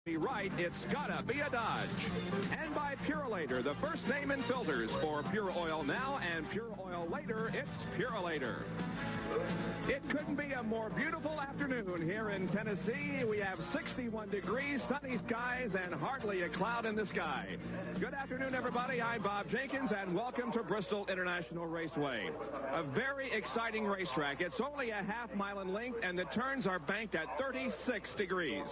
Be right, it's gotta be a Dodge. And by Purolator, the first name in filters for pure oil now and pure oil later, it's Purolator. It couldn't be a more beautiful afternoon here in Tennessee. We have 61 degrees, sunny skies, and hardly a cloud in the sky. Good afternoon, everybody. I'm Bob Jenkins, and welcome to Bristol International Raceway. A very exciting racetrack. It's only a half-mile in length, and the turns are banked at 36 degrees.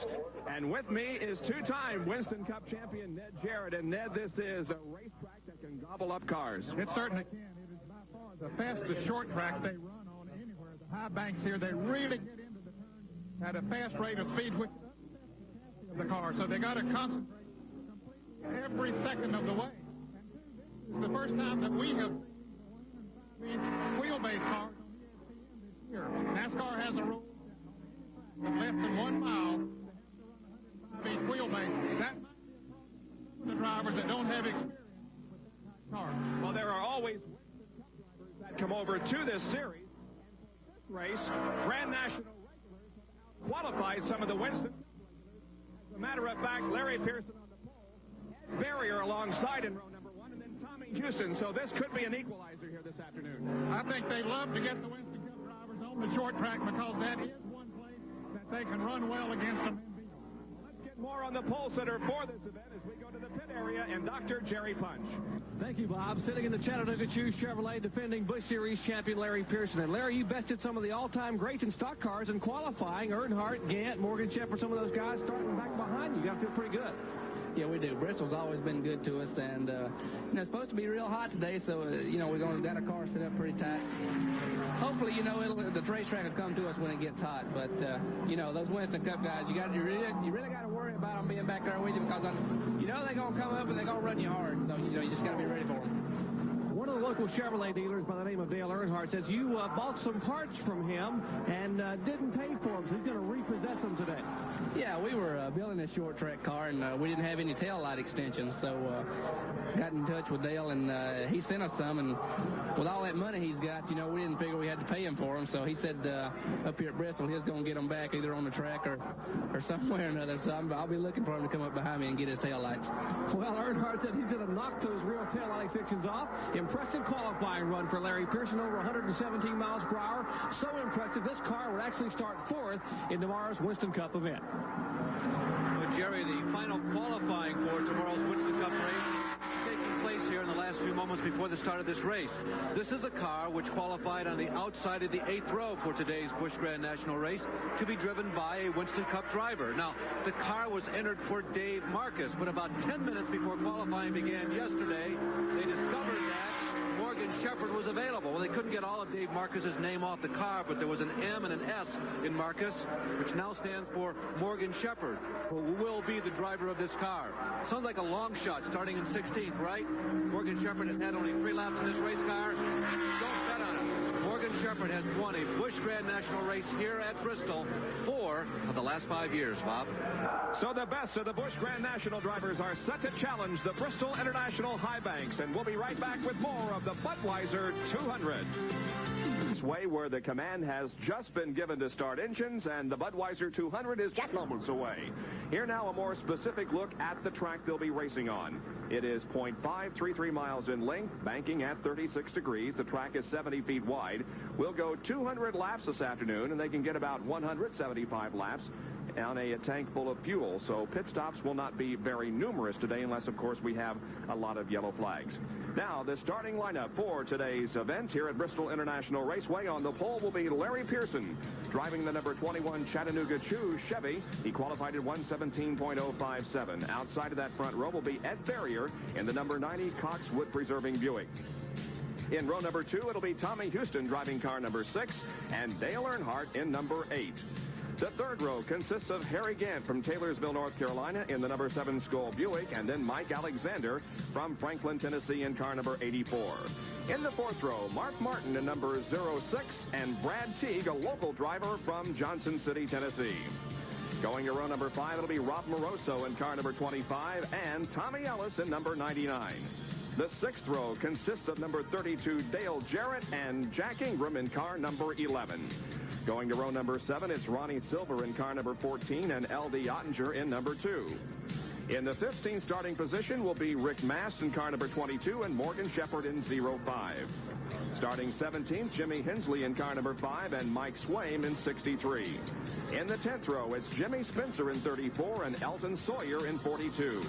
And with me is two-time Winston Cup champion Ned Jarrett. And, Ned, this is a racetrack that can gobble up cars. It certainly can. It is by far the fastest short track they run. High banks here, they really get into the turns at a fast rate of speed, which doesn't test the capacity of the car. So they got to concentrate completely every second of the way. And this is the first time that we have seen wheelbase cars on ESPN this year. NASCAR has a rule that less than 1 mile they have to run 105-inch wheelbase. That might be a problem for some of the drivers that don't have experience with that car. Well, there are always drivers that come over to this series. Race, Grand National regulars have qualified some of the Winston. As a matter of fact, Larry Pearson on the pole, Ed Barrier alongside in row number 1, and then Tommy Houston. So this could be an equalizer here this afternoon. I think they love to get the Winston Cup drivers on the short track because that is one place that they can run well against them. Let's get more on the pole sitter for this event as we go to the pit area and Dr. Jerry Punch. Thank you, Bob. Sitting in the Chattanooga Choose Chevrolet, defending Busch Series champion Larry Pearson. And Larry, you bested some of the all-time greats in stock cars in qualifying. Earnhardt, Gant, Morgan Shepherd, some of those guys starting back behind you. You got to feel pretty good. Yeah, we do. Bristol's always been good to us, and it's supposed to be real hot today, so we're going to got our car set up pretty tight. Hopefully, the racetrack will come to us when it gets hot, but those Winston Cup guys, you really got to worry about them being back there with you because they're going to come up and they're going to run you hard, so you just got to be ready for them. One of the local Chevrolet dealers by the name of Dale Earnhardt says you bought some parts from him and didn't pay for them, so he's going to repossess them today. Yeah, we were building a short track car, and we didn't have any tail light extensions, so got in touch with Dale, and he sent us some, and with all that money he's got, we didn't figure we had to pay him for them, so he said up here at Bristol he's going to get them back either on the track or somewhere or another, so I'll be looking for him to come up behind me and get his tail lights. Well, Earnhardt said he's going to knock those real tail light extensions off. Impressive qualifying run for Larry Pearson, over 117 miles per hour. So impressive, this car would actually start fourth in tomorrow's Winston Cup event. Well, Jerry, the final qualifying for tomorrow's Winston Cup race taking place here in the last few moments before the start of this race. This is a car which qualified on the outside of the 8th row for today's Busch Grand National race to be driven by a Winston Cup driver. Now, the car was entered for Dave Marcus, but about 10 minutes before qualifying began yesterday, they discovered that Morgan Shepherd was available. Well, they couldn't get all of Dave Marcus's name off the car, but there was an M and an S in Marcus, which now stands for Morgan Shepherd, who will be the driver of this car. Sounds like a long shot starting in 16th, right? Morgan Shepherd has had only 3 laps in this race car. Don't bet on it. Morgan Shepherd has won a Busch Grand National race here at Bristol 4 of the last 5 years, Bob. So the best of the Busch Grand National drivers are set to challenge the Bristol International High Banks, and we'll be right back with more of the Budweiser 200. Way where the command has just been given to start engines, and the Budweiser 200 is just moments away. Here now a more specific look at the track they'll be racing on. It is 0.533 miles in length, banking at 36 degrees. The track is 70 feet wide. We'll go 200 laps this afternoon, and they can get about 175 laps on a tank full of fuel. So pit stops will not be very numerous today unless, of course, we have a lot of yellow flags. Now, the starting lineup for today's event here at Bristol International Raceway. On the pole will be Larry Pearson, driving the number 21 Chattanooga Choose Chevy. He qualified at 117.057. Outside of that front row will be Ed Barrier in the number 90 Cox Wood Preserving Buick. In row number 2, it'll be Tommy Houston driving car number 6 and Dale Earnhardt in number 8. The third row consists of Harry Gant from Taylorsville, North Carolina in the number 7 Skoll Buick, and then Mike Alexander from Franklin, Tennessee in car number 84. In the fourth row, Mark Martin in number 06 and Brad Teague, a local driver from Johnson City, Tennessee. Going to row number 5, it'll be Rob Moroso in car number 25 and Tommy Ellis in number 99. The sixth row consists of number 32 Dale Jarrett and Jack Ingram in car number 11. Going to row number 7, it's Ronnie Silver in car number 14 and L.D. Ottinger in number 2. In the 15th starting position will be Rick Mast in car number 22 and Morgan Shepherd in 05. Starting 17th, Jimmy Hensley in car number 5 and Mike Swaim in 63. In the 10th row, it's Jimmy Spencer in 34 and Elton Sawyer in 42.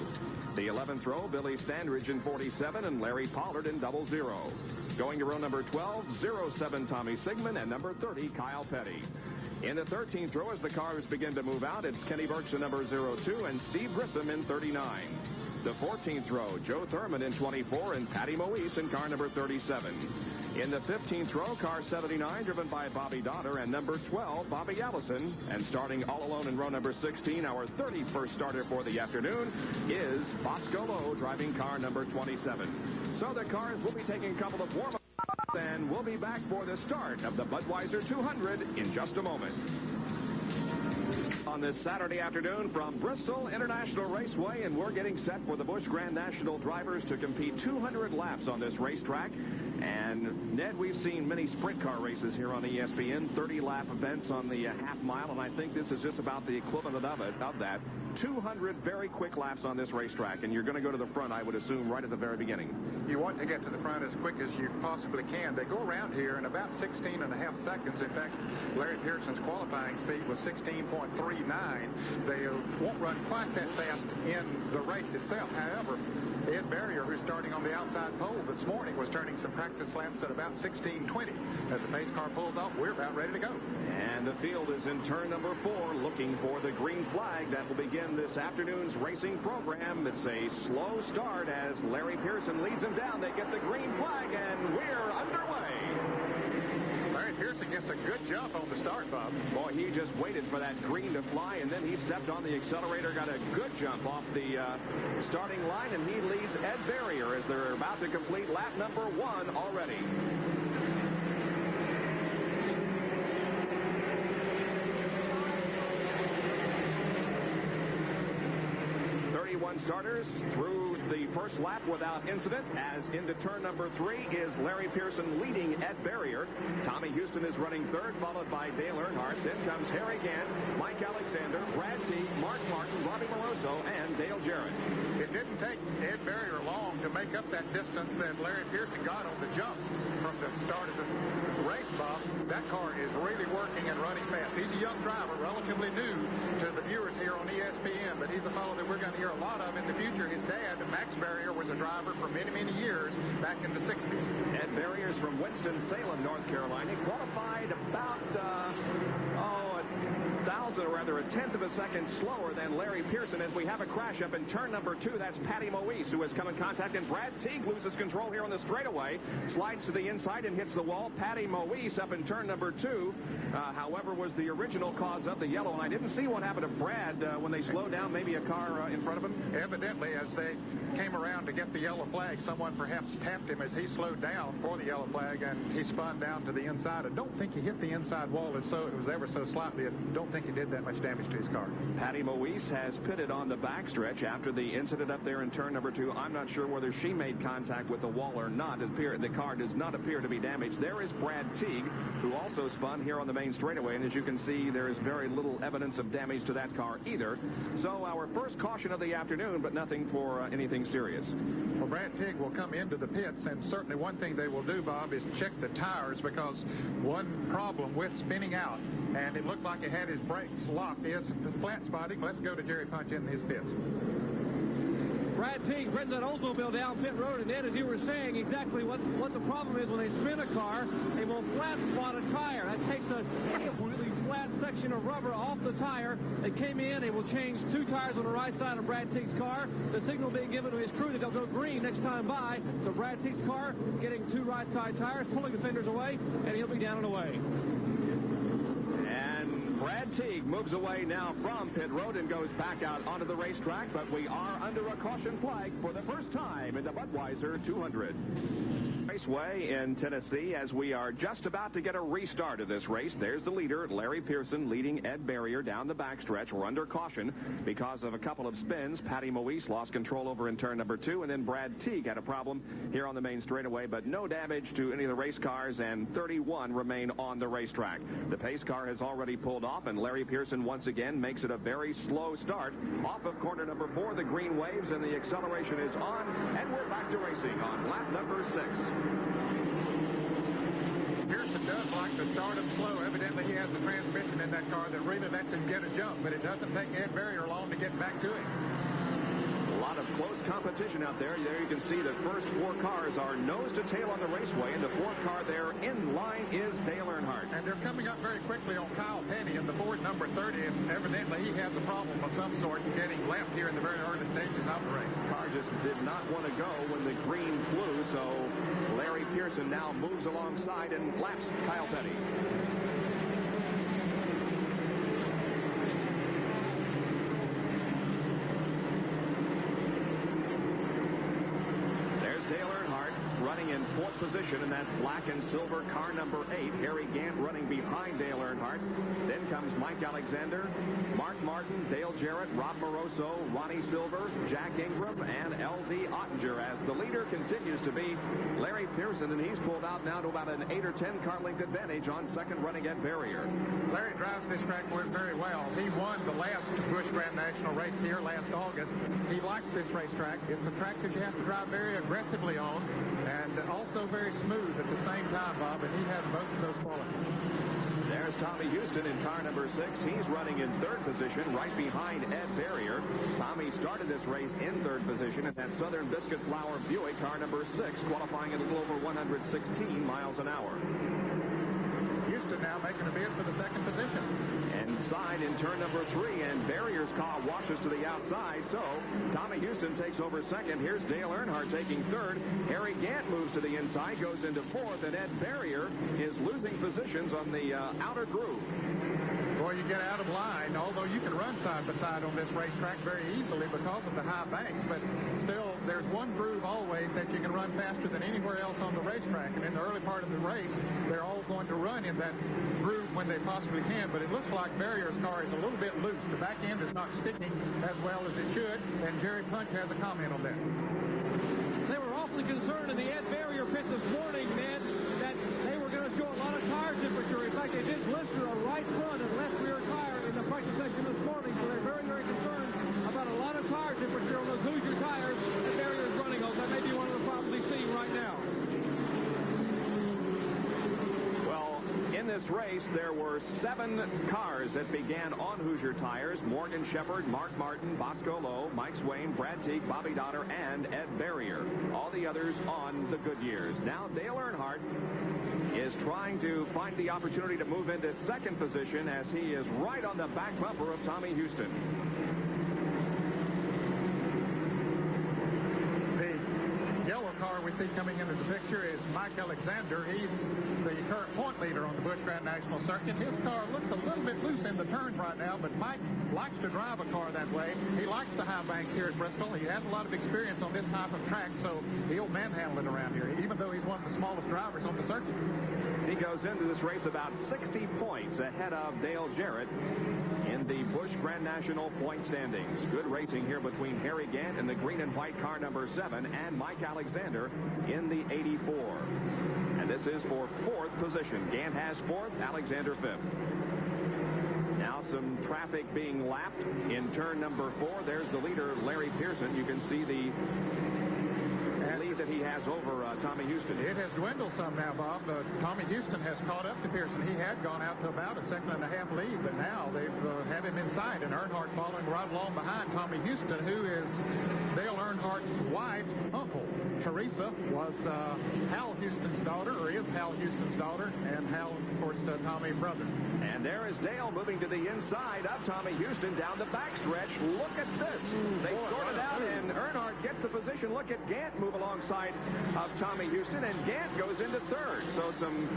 The 11th row, Billy Standridge in 47 and Larry Pollard in 00. Going to row number 12, 07 Tommy Sigmund and number 30 Kyle Petty. In the 13th row, as the cars begin to move out, it's Kenny Burks in number 02 and Steve Grissom in 39. The 14th row, Joe Thurman in 24 and Patty Moise in car number 37. In the 15th row, car 79, driven by Bobby Donner, and number 12, Bobby Allison. And starting all alone in row number 16, our 31st starter for the afternoon is Bosco Lowe, driving car number 27. So the cars will be taking a couple of warm-ups, and we'll be back for the start of the Budweiser 200 in just a moment. On this Saturday afternoon from Bristol International Raceway, and we're getting set for the Busch Grand National drivers to compete 200 laps on this racetrack. And, Ned, we've seen many sprint car races here on ESPN, 30-lap events on the half mile, and I think this is just about the equivalent of that. 200 very quick laps on this racetrack, and you're going to go to the front, I would assume, right at the very beginning. You want to get to the front as quick as you possibly can. They go around here in about 16 and a half seconds. In fact, Larry Pearson's qualifying speed was 16.39. They won't run quite that fast in the race itself. However, Ed Barrier, who's starting on the outside pole this morning, was turning some practice laps at about 16:20. As the pace car pulls off, we're about ready to go. And the field is in turn number 4, looking for the green flag that will begin this afternoon's racing program. It's a slow start as Larry Pearson leads them down. They get the green flag, and we're underway. Larry Pearson gets a good jump on the start, Bob. Boy, he just waited for that green to fly, and then he stepped on the accelerator, got a good jump off the starting line, and he leads Ed Barrier as they're about to complete lap number 1 already. Starters through the first lap without incident, as into turn number 3 is Larry Pearson leading Ed Barrier. Tommy Houston is running third, followed by Dale Earnhardt. Then comes Harry Gant, Mike Alexander, Brad Teague, Mark Martin, Robbie Moroso, and Dale Jarrett. It didn't take Ed Barrier long to make up that distance that Larry Pearson got on the jump from the start of the race, Bob. That car is really working and running fast. He's a young driver, relatively new to the viewers here on ESPN, but he's a fellow that we're going to hear a lot of in the future. His dad, Max Barrier, was a driver for many, many years back in the 60s. Ed Barrier's from Winston-Salem, North Carolina. He qualified about, a tenth of a second slower than Larry Pearson. As we have a crash up in turn number 2, that's Patty Moise, who has come in contact, and Brad Teague loses control here on the straightaway, slides to the inside and hits the wall. Patty Moise up in turn number 2, however, was the original cause of the yellow, and I didn't see what happened to Brad when they slowed down, maybe a car in front of him. Evidently, as they came around to get the yellow flag, someone perhaps tapped him as he slowed down for the yellow flag, and he spun down to the inside. I don't think he hit the inside wall, and so it was ever so slightly. I don't think he did that much damage to his car. Patty Moise has pitted on the backstretch after the incident up there in turn number 2. I'm not sure whether she made contact with the wall or not. The car does not appear to be damaged. There is Brad Teague, who also spun here on the main straightaway, and as you can see, there is very little evidence of damage to that car either. So our first caution of the afternoon, but nothing for anything serious. Well, Brad Teague will come into the pits, and certainly one thing they will do, Bob, is check the tires, because one problem with spinning out, and it looked like it had his brakes locked, is flat spotting. Let's go to Jerry Punch in his pits. Brad Teague brings that Oldsmobile down pit road, and Ed, as you were saying, exactly what the problem is when they spin a car, they will flat spot a tire. That takes a really flat section of rubber off the tire. They came in, they will change 2 tires on the right side of Brad Teague's car. The signal being given to his crew that they'll go green next time by. So Brad Teague's car getting 2 right side tires, pulling the fenders away, and he'll be down and away. Brad Teague moves away now from pit road and goes back out onto the racetrack, but we are under a caution flag for the first time in the Budweiser 200. Raceway in Tennessee, as we are just about to get a restart of this race. There's the leader, Larry Pearson, leading Ed Barrier down the backstretch. We're under caution because of a couple of spins. Patty Moise lost control over in turn number 2, and then Brad Teague had a problem here on the main straightaway, but no damage to any of the race cars, and 31 remain on the racetrack. The pace car has already pulled off, and Larry Pearson once again makes it a very slow start. Off of corner number 4, the green waves, and the acceleration is on, and we're back to racing on lap number 6. Pearson does like to start him slow. Evidently, he has a transmission in that car that really lets him get a jump, but it doesn't take Ed Barrier long to get back to him. A lot of close competition out there. There you can see the first 4 cars are nose to tail on the raceway, and the 4th car there in line is Dale Earnhardt. And they're coming up very quickly on Kyle Petty in the Ford number 30, and evidently he has a problem of some sort getting left here in the very early stages of the race. The car just did not want to go when the green flew, so Larry Pearson now moves alongside and laps Kyle Petty. Dale Earnhardt running in 4th position in that black and silver car number 8. Harry Gant running behind Dale Earnhardt. Then comes Mike Alexander, Mark Martin, Dale Jarrett, Rob Moroso, Ronnie Silver, Jack Ingram, and L.D. Ottinger, as the leader continues to be Larry Pearson, and he's pulled out now to about an 8 or 10 car length advantage on second running Ed Barrier. Larry drives this track very well. He won the last Busch Grand National race here last August. He likes this racetrack. It's a track that you have to drive very aggressively on, and also very smooth at the same time, Bob, and he has both of those qualities. There's Tommy Houston in car number 6. He's running in 3rd position right behind Ed Barrier. Tommy started this race in 3rd position in that Southern Biscuit Flour Buick, car number 6, qualifying at a little over 116 miles an hour. Houston now making a bid for the 2nd position. Inside in turn number 3, and Barrier's car washes to the outside, so Tommy Houston takes over 2nd. Here's Dale Earnhardt taking 3rd. Harry Gant moves to the inside, goes into 4th, and Ed Barrier is losing positions on the outer groove. Boy, you get out of line, although you can run side by side on this racetrack very easily because of the high banks, but still there's one groove always that you can run faster than anywhere else on the racetrack, and in the early part of the race they're all going to run in that groove when they possibly can, but it looks like Barrier's car is a little bit loose. The back end is not sticking as well as it should, and Jerry Punch has a comment on that. They were awfully concerned in the Ed Barrier pit this morning, man, that they were going to show a lot of tire temperature. In fact, they did blister a right front and left rear tire in the practice session this morning, so they're very, very concerned about a lot of tire temperature on those Hoosier tires that Barrier is running on. That may be one of the problems he's seeing right now. In this race, there were 7 cars that began on Hoosier tires. Morgan Shepherd, Mark Martin, Bosco Lowe, Mike Swain, Brad Teague, Bobby Donner, and Ed Barrier. All the others on the Goodyears. Now Dale Earnhardt is trying to find the opportunity to move into 2nd position as he is right on the back bumper of Tommy Houston. Yellow car we see coming into the picture is Mike Alexander. He's the current point leader on the Busch Grand National Circuit. His car looks a little bit loose in the turns right now, but Mike likes to drive a car that way. He likes the high banks here at Bristol. He has a lot of experience on this type of track, so he'll manhandle it around here, even though he's one of the smallest drivers on the circuit. He goes into this race about 60 points ahead of Dale Jarrett in the Busch Grand National point standings. Good racing here between Harry Gant in the green and white car number 7 and Mike Alexander in the 84. And this is for 4th position. Gant has 4th, Alexander 5th. Now some traffic being lapped in turn number 4. There's the leader, Larry Pearson. You can see the lead that he has over Tommy Houston. It has dwindled some now, Bob. Tommy Houston has caught up to Pearson. He had gone out to about a 2.5 lead, but now they've had him inside, and Earnhardt following right along behind Tommy Houston, who is Dale Earnhardt's wife's uncle. Teresa was Hal Houston's daughter, or is Hal Houston's daughter, and Hal, of course, Tommy brothers. And there is Dale moving to the inside of Tommy Houston down the backstretch. Look at this. They sort it out, and Earnhardt gets the position. Look at Gant move alongside of Tommy Houston, and Gant goes into third. So some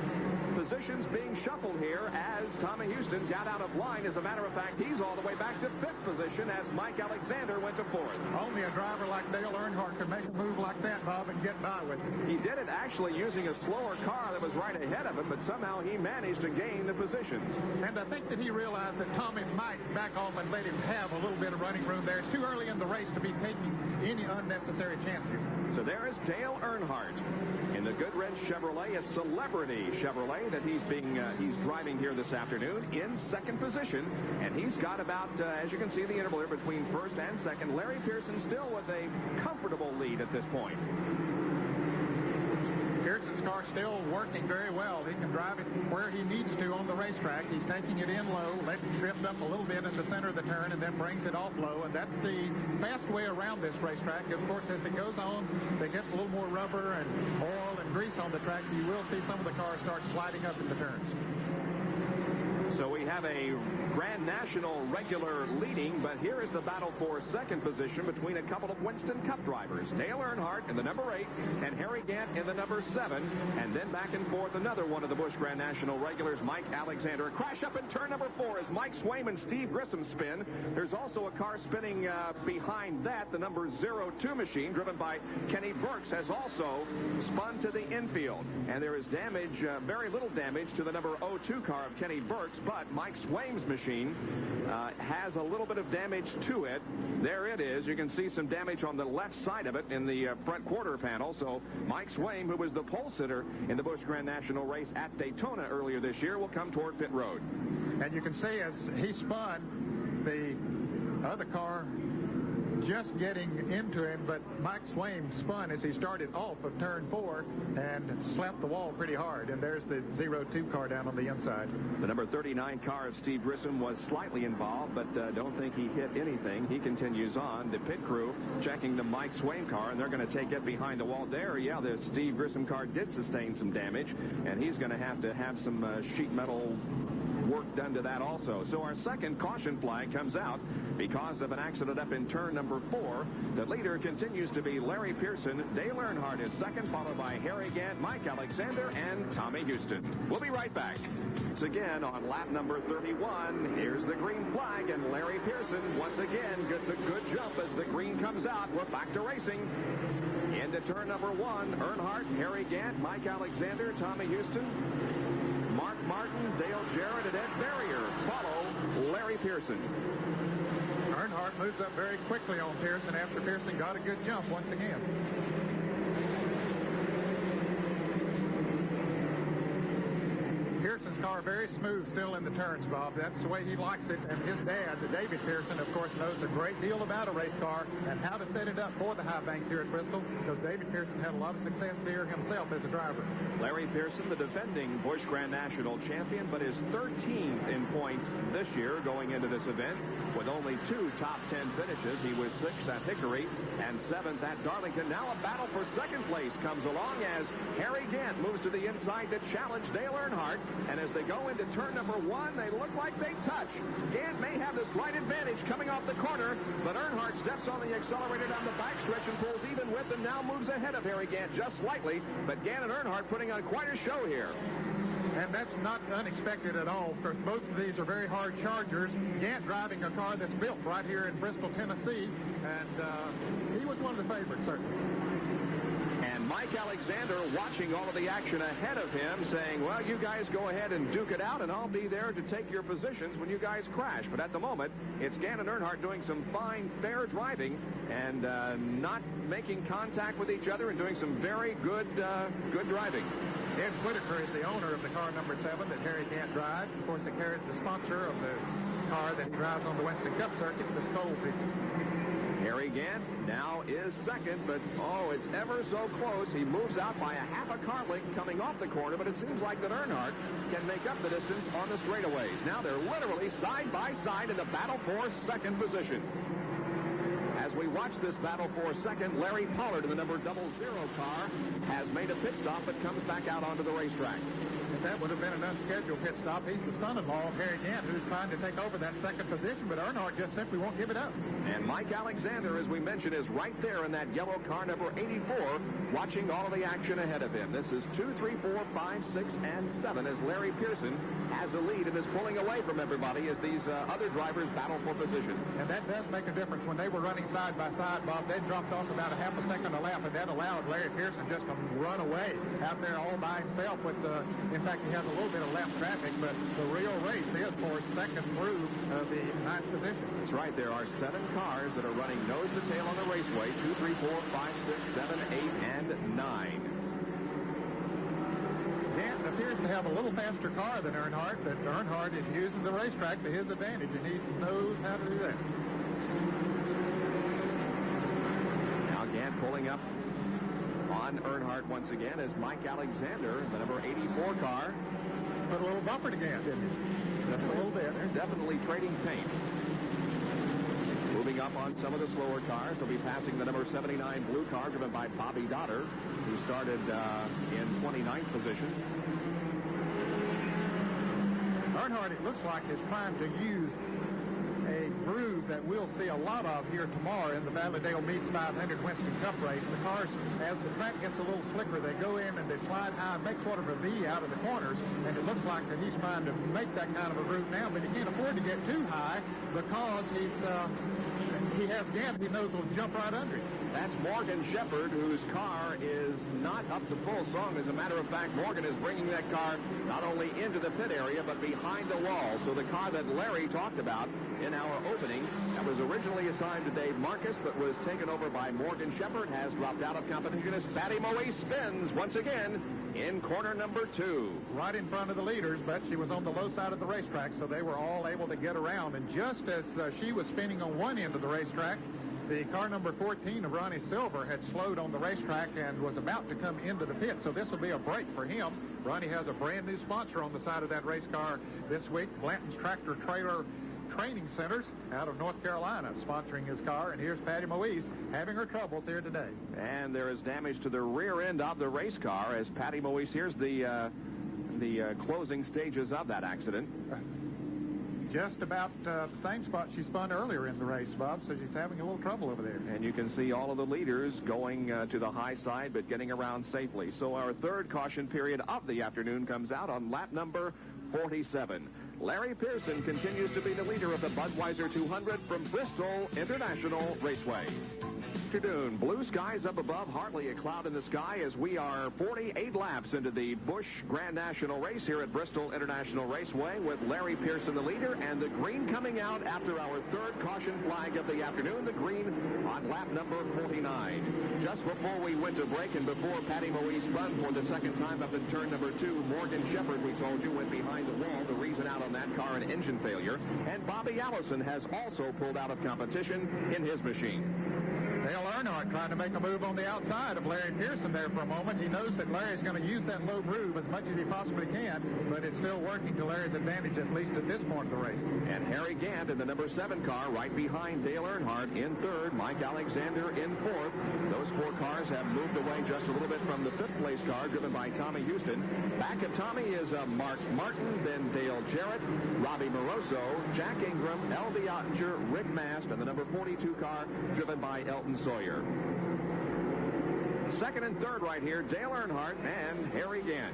positions being shuffled here as Tommy Houston got out of line. As a matter of fact, he's all the way back to fifth position as Mike Alexander went to fourth. Only a driver like Dale Earnhardt could make a move like that, Bob, and get by with it. He did it actually using a slower car that was right ahead of him, but somehow he managed to gain the positions. And I think that he realized that Tommy might back off and let him have a little bit of running room there. It's too early in the race to be taking any unnecessary chances. So there is Dale Earnhardt in the Goodwrench Chevrolet, a celebrity Chevrolet that he's driving here this afternoon in second position. And he's got about, as you can see, the interval here between first and second. Larry Pearson still with a comfortable lead at this point. Pearson's car still working very well. He can drive it where he needs to on the racetrack. He's taking it in low, lets it drift up a little bit in the center of the turn, and then brings it off low. And that's the fast way around this racetrack. Of course, as it goes on, they get a little more rubber and oil and grease on the track. You will see some of the cars start sliding up in the turns. So we have a Grand National regular leading, but here is the battle for second position between a couple of Winston Cup drivers. Dale Earnhardt in the number 8 and Harry Gant in the number 7. And then back and forth another one of the Busch Grand National regulars, Mike Alexander. A crash up in turn number 4 as Mike Swaim and Steve Grissom spin. There's also a car spinning behind that. The number 02 machine driven by Kenny Burks has also spun to the infield. And there is damage, very little damage to the number 02 car of Kenny Burks, but Mike Swaim's machine has a little bit of damage to it. There it is. You can see some damage on the left side of it in the front quarter panel. So Mike Swaim, who was the pole sitter in the Busch Grand National race at Daytona earlier this year, will come toward pit road. And you can see as he spun, the other car just getting into him, but Mike Swaim spun as he started off of turn 4 and slapped the wall pretty hard. And there's the 02 car down on the inside. The number 39 car of Steve Grissom was slightly involved, but don't think he hit anything. He continues on. The pit crew checking the Mike Swaim car, and they're going to take it behind the wall there. Yeah, the Steve Grissom car did sustain some damage, and he's going to have some sheet metal work done to that also. So our second caution flag comes out because of an accident up in turn number 4. The leader continues to be Larry Pearson. Dale Earnhardt is second, followed by Harry Gant, Mike Alexander, and Tommy Houston. We'll be right back. Once again on lap number 31. Here's the green flag, and Larry Pearson once again gets a good jump as the green comes out. We're back to racing. Into turn number 1, Earnhardt, Harry Gant, Mike Alexander, Tommy Houston, Mark Martin, Dale Jarrett, and Ed Barrier follow Larry Pearson. Earnhardt moves up very quickly on Pearson after Pearson got a good jump once again. Pearson's car very smooth still in the turns, Bob. That's the way he likes it. And his dad, David Pearson, of course, knows a great deal about a race car and how to set it up for the high banks here at Bristol, because David Pearson had a lot of success here himself as a driver. Larry Pearson, the defending Busch Grand National champion, but is 13th in points this year going into this event with only 2 top 10 finishes. He was 6th at Hickory and 7th at Darlington. Now a battle for second place comes along as Harry Gant moves to the inside to challenge Dale Earnhardt. And as they go into turn number 1, they look like they touch. Gant may have the slight advantage coming off the corner, but Earnhardt steps on the accelerator down the backstretch and pulls even with and now moves ahead of Harry Gant just slightly. But Gant and Earnhardt putting on quite a show here. And that's not unexpected at all, because both of these are very hard chargers. Gant driving a car that's built right here in Bristol, Tennessee, and he was one of the favorites, certainly. And Mike Alexander watching all of the action ahead of him, saying, well, you guys go ahead and duke it out, and I'll be there to take your positions when you guys crash. But at the moment, it's Gant and Earnhardt doing some fine, fair driving and not making contact with each other and doing some very good driving. Ed Whitaker is the owner of the car number 7 that Harry Gant drives. Of course, he carries the sponsor of the car that he drives on the Winston Cup circuit, the Stoll people. Harry Gant now is second, but it's ever so close. He moves out by a half a car length coming off the corner, but it seems like that Earnhardt can make up the distance on the straightaways. Now they're literally side by side in the battle for second position. As we watch this battle for second. Larry Pollard in the number 00 car has made a pit stop but comes back out onto the racetrack. If that would have been an unscheduled pit stop, he's the son-in-law of Harry Gant, who's trying to take over that second position, but Earnhardt just simply won't give it up. And Mike Alexander, as we mentioned, is right there in that yellow car, number 84, watching all of the action ahead of him. This is 2, 3, 4, 5, 6, and 7 as Larry Pearson has a lead and is pulling away from everybody as these other drivers battle for position. And that does make a difference. When they were running side by side, Bob, they dropped off about a half a second a lap, and that allowed Larry Pearson just to run away out there all by himself with in fact, he has a little bit of lap traffic, but the real race is for second through the 9th position. That's right. There are 7 cars that are running nose to tail on the raceway. 2, 3, 4, 5, 6, 7, 8, and 9. Gant appears to have a little faster car than Earnhardt, but Earnhardt is using the racetrack to his advantage, and he knows how to do that. Now Gant pulling up on Earnhardt once again as Mike Alexander, the number 84 car. Put a little bumper to Gant, didn't he? Just a little bit. They're definitely trading paint. Moving up on some of the slower cars, they'll be passing the number 79 blue car driven by Bobby Dotter, who started in 29th position. Earnhardt, it looks like, is trying to use a groove that we'll see a lot of here tomorrow in the Valledale Meats 500 Winston Cup race. The cars, as the track gets a little slicker, they go in and they slide high and make sort of a V out of the corners, and it looks like that he's trying to make that kind of a groove now, but he can't afford to get too high because he has Gant he knows will jump right under him. That's Morgan Shepherd, whose car is not up to full song. As a matter of fact, Morgan is bringing that car not only into the pit area, but behind the wall. So the car that Larry talked about in our opening, that was originally assigned to Dave Marcus, but was taken over by Morgan Shepherd, has dropped out of competition as Patty Moe spins once again in corner number 2. Right in front of the leaders, but she was on the low side of the racetrack, so they were all able to get around. And just as she was spinning on one end of the racetrack, the car number 14 of Ronnie Silver had slowed on the racetrack and was about to come into the pit, so this will be a break for him. Ronnie has a brand new sponsor on the side of that race car this week, Blanton's Tractor Trailer Training Centers out of North Carolina, sponsoring his car. And here's Patty Moise having her troubles here today. And there is damage to the rear end of the race car as Patty Moise, here's the closing stages of that accident. Just about the same spot she spun earlier in the race, Bob, so she's having a little trouble over there. And you can see all of the leaders going to the high side, but getting around safely. So our third caution period of the afternoon comes out on lap number 47. Larry Pearson continues to be the leader of the Budweiser 200 from Bristol International Raceway. Afternoon, blue skies up above, hardly a cloud in the sky as we are 48 laps into the Busch Grand National Race here at Bristol International Raceway with Larry Pearson the leader and the green coming out after our third caution flag of the afternoon, the green on lap number 49. Just before we went to break and before Patty Moe spun for the second time up in turn number 2, Morgan Shepherd, we told you, went behind the wall. The reason out on that car, an engine failure. And Bobby Allison has also pulled out of competition in his machine. Dale Earnhardt trying to make a move on the outside of Larry Pearson there for a moment. He knows that Larry's going to use that low groove as much as he possibly can, but it's still working to Larry's advantage, at least at this point of the race. And Harry Gant in the number 7 car right behind Dale Earnhardt in third, Mike Alexander in fourth. Those 4 cars have moved away just a little bit from the 5th place car driven by Tommy Houston. Back of Tommy is Mark Martin, then Dale Jarrett, Robbie Moroso, Jack Ingram, L.D. Ottinger, Rick Mast, and the number 42 car driven by Elton Sawyer. Second and third right here, Dale Earnhardt and Harry Gant.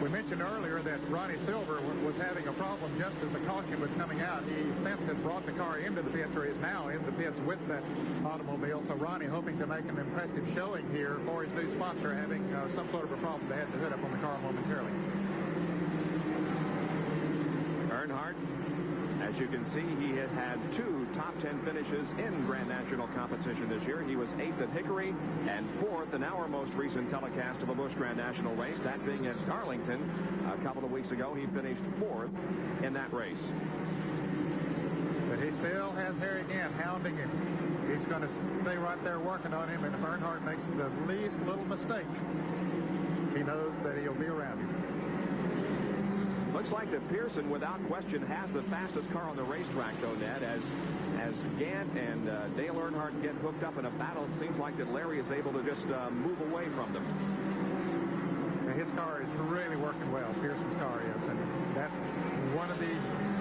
We mentioned earlier that Ronnie Silver was having a problem just as the caution was coming out. He since has brought the car into the pits, or is now in the pits with that automobile. So Ronnie hoping to make an impressive showing here for his new sponsor, having some sort of a problem. They had to hood up on the car momentarily. Earnhardt, as you can see, he had had 2 top 10 finishes in Grand National competition this year. He was 8th at Hickory and 4th in our most recent telecast of a Busch Grand National race, that being at Darlington a couple of weeks ago. He finished 4th in that race. But he still has Harry Gant hounding him. He's going to stay right there working on him, and if Earnhardt makes the least little mistake, he knows that he'll be around him. Looks like that Pearson, without question, has the fastest car on the racetrack, though, Ned. As Gant and Dale Earnhardt get hooked up in a battle, it seems like that Larry is able to just move away from them. His car is really working well. Pearson's car is, and that's one of the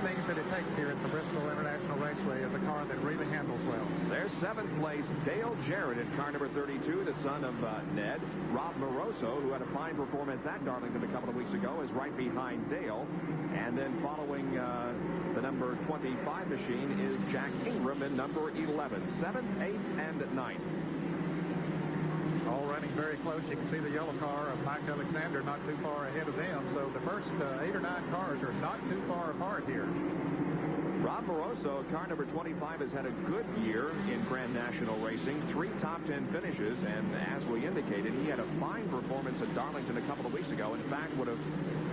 things that it takes here at the Bristol International Raceway, is a car that really handles well. There's 7th place Dale Jarrett in car number 32, the son of Ned. Rob Moroso, who had a fine performance at Darlington a couple of weeks ago, is right behind Dale. And then following the number 25 machine is Jack Ingram in number 11. 7th, 8th, and 9th. All running very close. You can see the yellow car of Mike Alexander not too far ahead of them. So the first 8 or 9 cars are not too far apart here. Rob Moroso, car number 25, has had a good year in Grand National Racing. 3 top 10 finishes, and as we indicated, he had a fine performance at Darlington a couple of weeks ago. In fact, would have,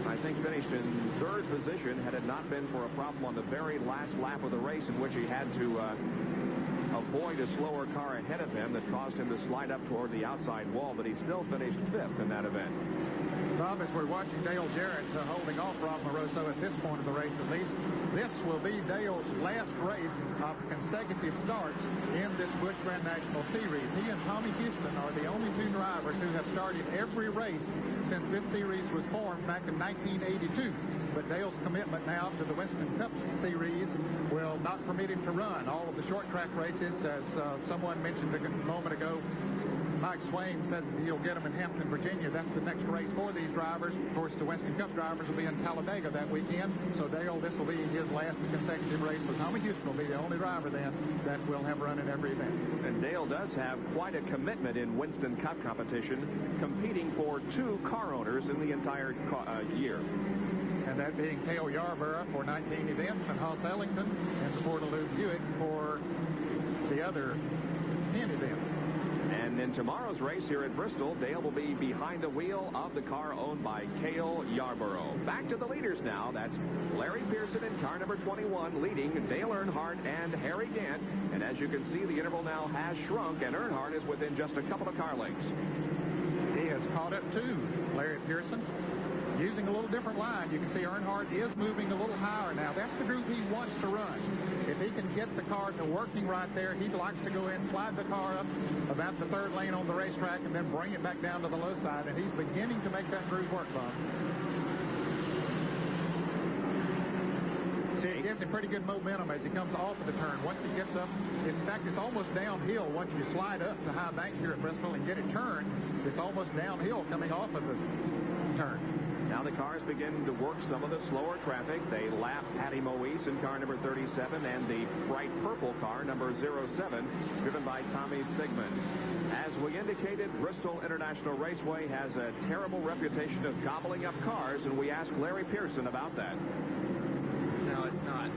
I think, finished in 3rd position had it not been for a problem on the very last lap of the race, in which he had to avoid a slower car ahead of him that caused him to slide up toward the outside wall, but he still finished 5th in that event. Bob, as we're watching Dale Jarrett holding off Rob Moroso at this point of the race at least, this will be Dale's last race of consecutive starts in this Busch Grand National Series. He and Tommy Houston are the only 2 drivers who have started every race since this series was formed back in 1982. But Dale's commitment now to the Winston Cup Series will not permit him to run all of the short track races. As someone mentioned a moment ago, Mike Swain said he'll get them in Hampton, Virginia. That's the next race for these drivers. Of course, the Winston Cup drivers will be in Talladega that weekend. So Dale, this will be his last consecutive race. So Tommy Houston will be the only driver then that will have run in every event. And Dale does have quite a commitment in Winston Cup competition, competing for 2 car owners in the entire year. And that being Cale Yarborough for 19 events, and Hoss Ellington and the Portaloo Buick for the other 10 events. And in tomorrow's race here at Bristol, Dale will be behind the wheel of the car owned by Cale Yarborough. Back to the leaders now. That's Larry Pearson in car number 21, leading Dale Earnhardt and Harry Gant. And as you can see, the interval now has shrunk, and Earnhardt is within just a couple of car lengths. He has caught up to Larry Pearson. Using a little different line, you can see Earnhardt is moving a little higher now. That's the group he wants to run. If he can get the car to working right there, he likes to go in, slide the car up about the 3rd lane on the racetrack, and then bring it back down to the low side. And he's beginning to make that groove work, Bob. See, it gives him pretty good momentum as he comes off of the turn. Once he gets up, in fact, it's almost downhill once you slide up the high banks here at Bristol and get it turned. It's almost downhill coming off of the turn. Now the cars begin to work some of the slower traffic. They lap Patty Moise in car number 37 and the bright purple car, number 07, driven by Tommy Sigmund. As we indicated, Bristol International Raceway has a terrible reputation of gobbling up cars, and we asked Larry Pearson about that. No, it's not.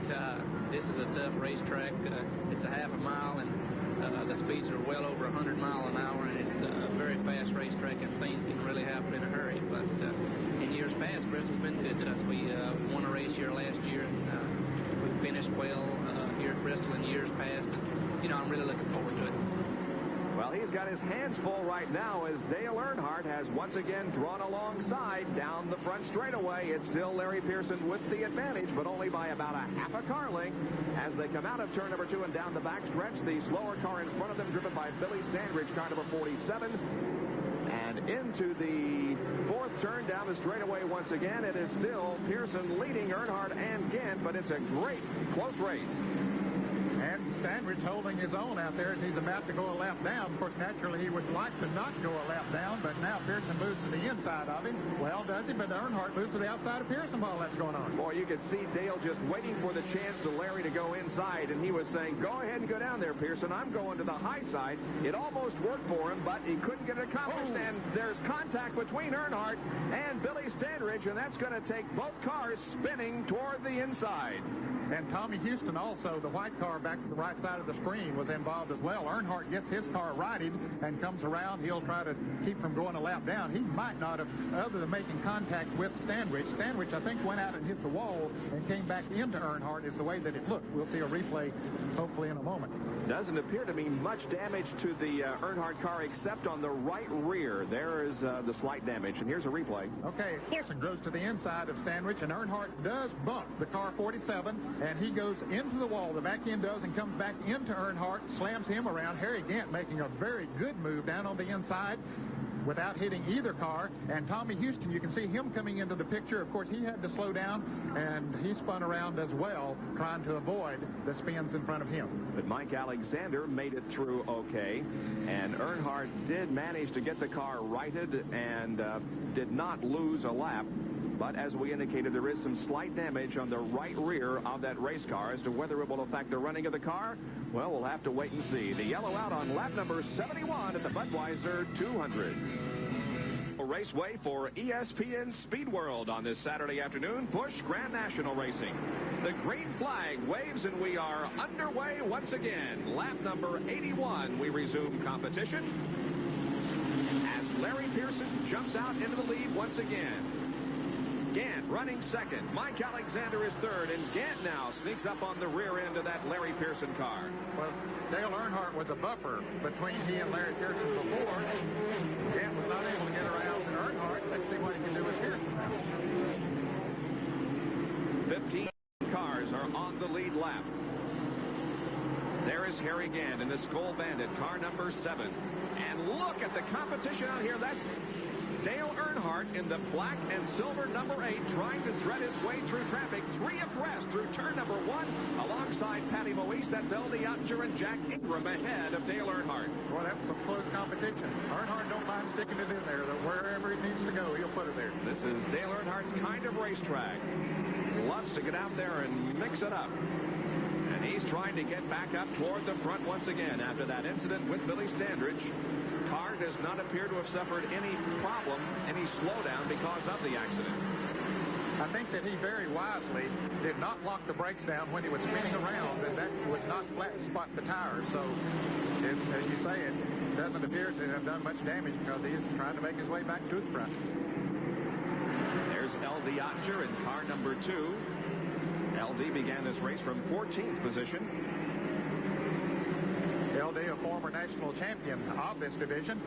This is a tough racetrack. It's a half a mile, and the speeds are well over 100 miles an hour, and it's a very fast racetrack, and things can really happen in a hurry. But in years past, Bristol's been good to us. We won a race here last year, and we finished well here at Bristol in years past. And, you know, I'm really looking forward to it. Well, he's got his hands full right now as Dale Earnhardt has once again drawn alongside down the front straightaway. It's still Larry Pearson with the advantage, but only by about a half a car length. As they come out of turn number 2 and down the backstretch, the slower car in front of them, driven by Billy Standridge, car number 47. And into the 4th turn down the straightaway once again. It is still Pearson leading Earnhardt and Gant, but it's a great close race. And Standridge holding his own out there as he's about to go a lap down. Of course, naturally, he would like to not go a lap down, but now Pearson moves to the inside of him. Well, does he? But Earnhardt moves to the outside of Pearson while that's going on. Boy, you could see Dale just waiting for the chance to Larry to go inside, and he was saying, go ahead and go down there, Pearson. I'm going to the high side. It almost worked for him, but he couldn't get it accomplished, and there's contact between Earnhardt and Billy Standridge, and that's going to take both cars spinning toward the inside. And Tommy Houston also, the white car back to the right side side of the screen was involved as well. Earnhardt gets his car righted and comes around. He'll try to keep from going a lap down. He might not have, other than making contact with Stanwich. Stanwich, I think, went out and hit the wall and came back into Earnhardt is the way that it looked. We'll see a replay hopefully in a moment. Doesn't appear to be much damage to the Earnhardt car except on the right rear. There is the slight damage, and here's a replay. Okay, Pearson goes to the inside of Stanwich, and Earnhardt does bump the car 47, and he goes into the wall. The back end does and comes back into Earnhardt, slams him around. Harry Gant making a very good move down on the inside without hitting either car. And Tommy Houston, you can see him coming into the picture. Of course, he had to slow down, and he spun around as well, trying to avoid the spins in front of him. But Mike Alexander made it through okay, and Earnhardt did manage to get the car righted and did not lose a lap. But as we indicated, there is some slight damage on the right rear of that race car. As to whether it will affect the running of the car, well, we'll have to wait and see. The yellow out on lap number 71 at the Budweiser 200. Raceway for ESPN Speed World on this Saturday afternoon. Busch Grand National Racing. The green flag waves and we are underway once again. Lap number 81, we resume competition as Larry Pearson jumps out into the lead once again. Gant running second. Mike Alexander is third, and Gant now sneaks up on the rear end of that Larry Pearson car. Well, Dale Earnhardt was a buffer between he and Larry Pearson before. Gant was not able to get around Earnhardt. Let's see what he can do with Pearson now. 15 cars are on the lead lap. There is Harry Gant in the Skull Bandit, car number 7. And look at the competition out here. That's Dale Earnhardt in the black and silver number 8 trying to thread his way through traffic, 3 abreast through turn number 1 alongside Patty Moise. That's L.D. Ottinger and Jack Ingram ahead of Dale Earnhardt. Well, that was some close competition. Earnhardt don't mind sticking it in there. Wherever it needs to go, he'll put it there. This is Dale Earnhardt's kind of racetrack. Loves to get out there and mix it up. And he's trying to get back up toward the front once again after that incident with Billy Standridge. Car does not appear to have suffered any problem, any slowdown because of the accident. I think that he very wisely did not lock the brakes down when he was spinning around, and that would not flat spot the tires. So, as you say, it doesn't appear to have done much damage because he's trying to make his way back to the front. There's L.D. Ottinger in car number 2. L.D. began this race from 14th position. L.D., a former national champion of this division.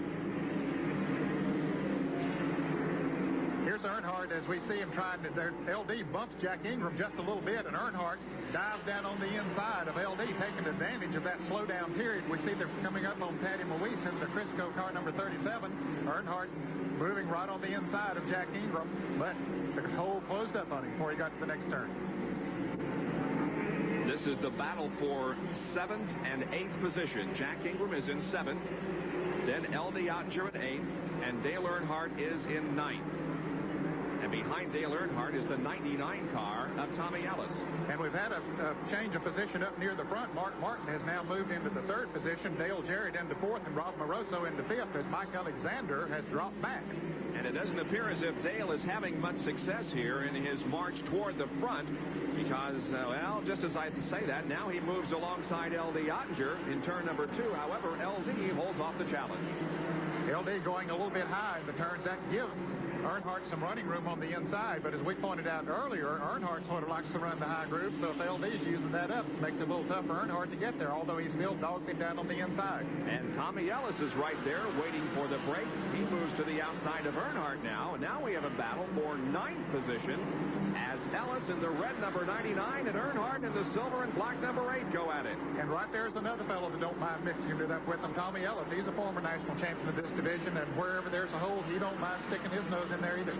Here's Earnhardt as we see him trying to... L.D. bumps Jack Ingram just a little bit, and Earnhardt dives down on the inside of L.D., taking advantage of that slowdown period. We see they're coming up on Patty Moise in the Crisco car number 37. Earnhardt moving right on the inside of Jack Ingram, but the hole closed up on him before he got to the next turn. This is the battle for 7th and 8th position. Jack Ingram is in 7th. Then L.D. Ottinger in 8th. And Dale Earnhardt is in 9th. And behind Dale Earnhardt is the 99 car of Tommy Ellis. And we've had a change of position up near the front. Mark Martin has now moved into the 3rd position. Dale Jarrett into 4th and Rob Moroso into 5th as Mike Alexander has dropped back. And it doesn't appear as if Dale is having much success here in his march toward the front because, well, just as I say that, now he moves alongside L.D. Ottinger in turn number 2. However, L.D. holds off the challenge. L.D. going a little bit high in the turns. That gives Earnhardt some running room on the inside, but as we pointed out earlier, Earnhardt sort of likes to run the high groove, so if LD's using that up, it makes it a little tough for Earnhardt to get there, although he still dogs him down on the inside. And Tommy Ellis is right there waiting for the break. He moves to the outside of Earnhardt now, and now we have a battle for 9th position as Ellis in the red number 99 and Earnhardt in the silver and black number 8 go at it. And right there's another fellow that don't mind mixing it up with him, Tommy Ellis. He's a former national champion of this division, and wherever there's a hole, he don't mind sticking his nose in there either.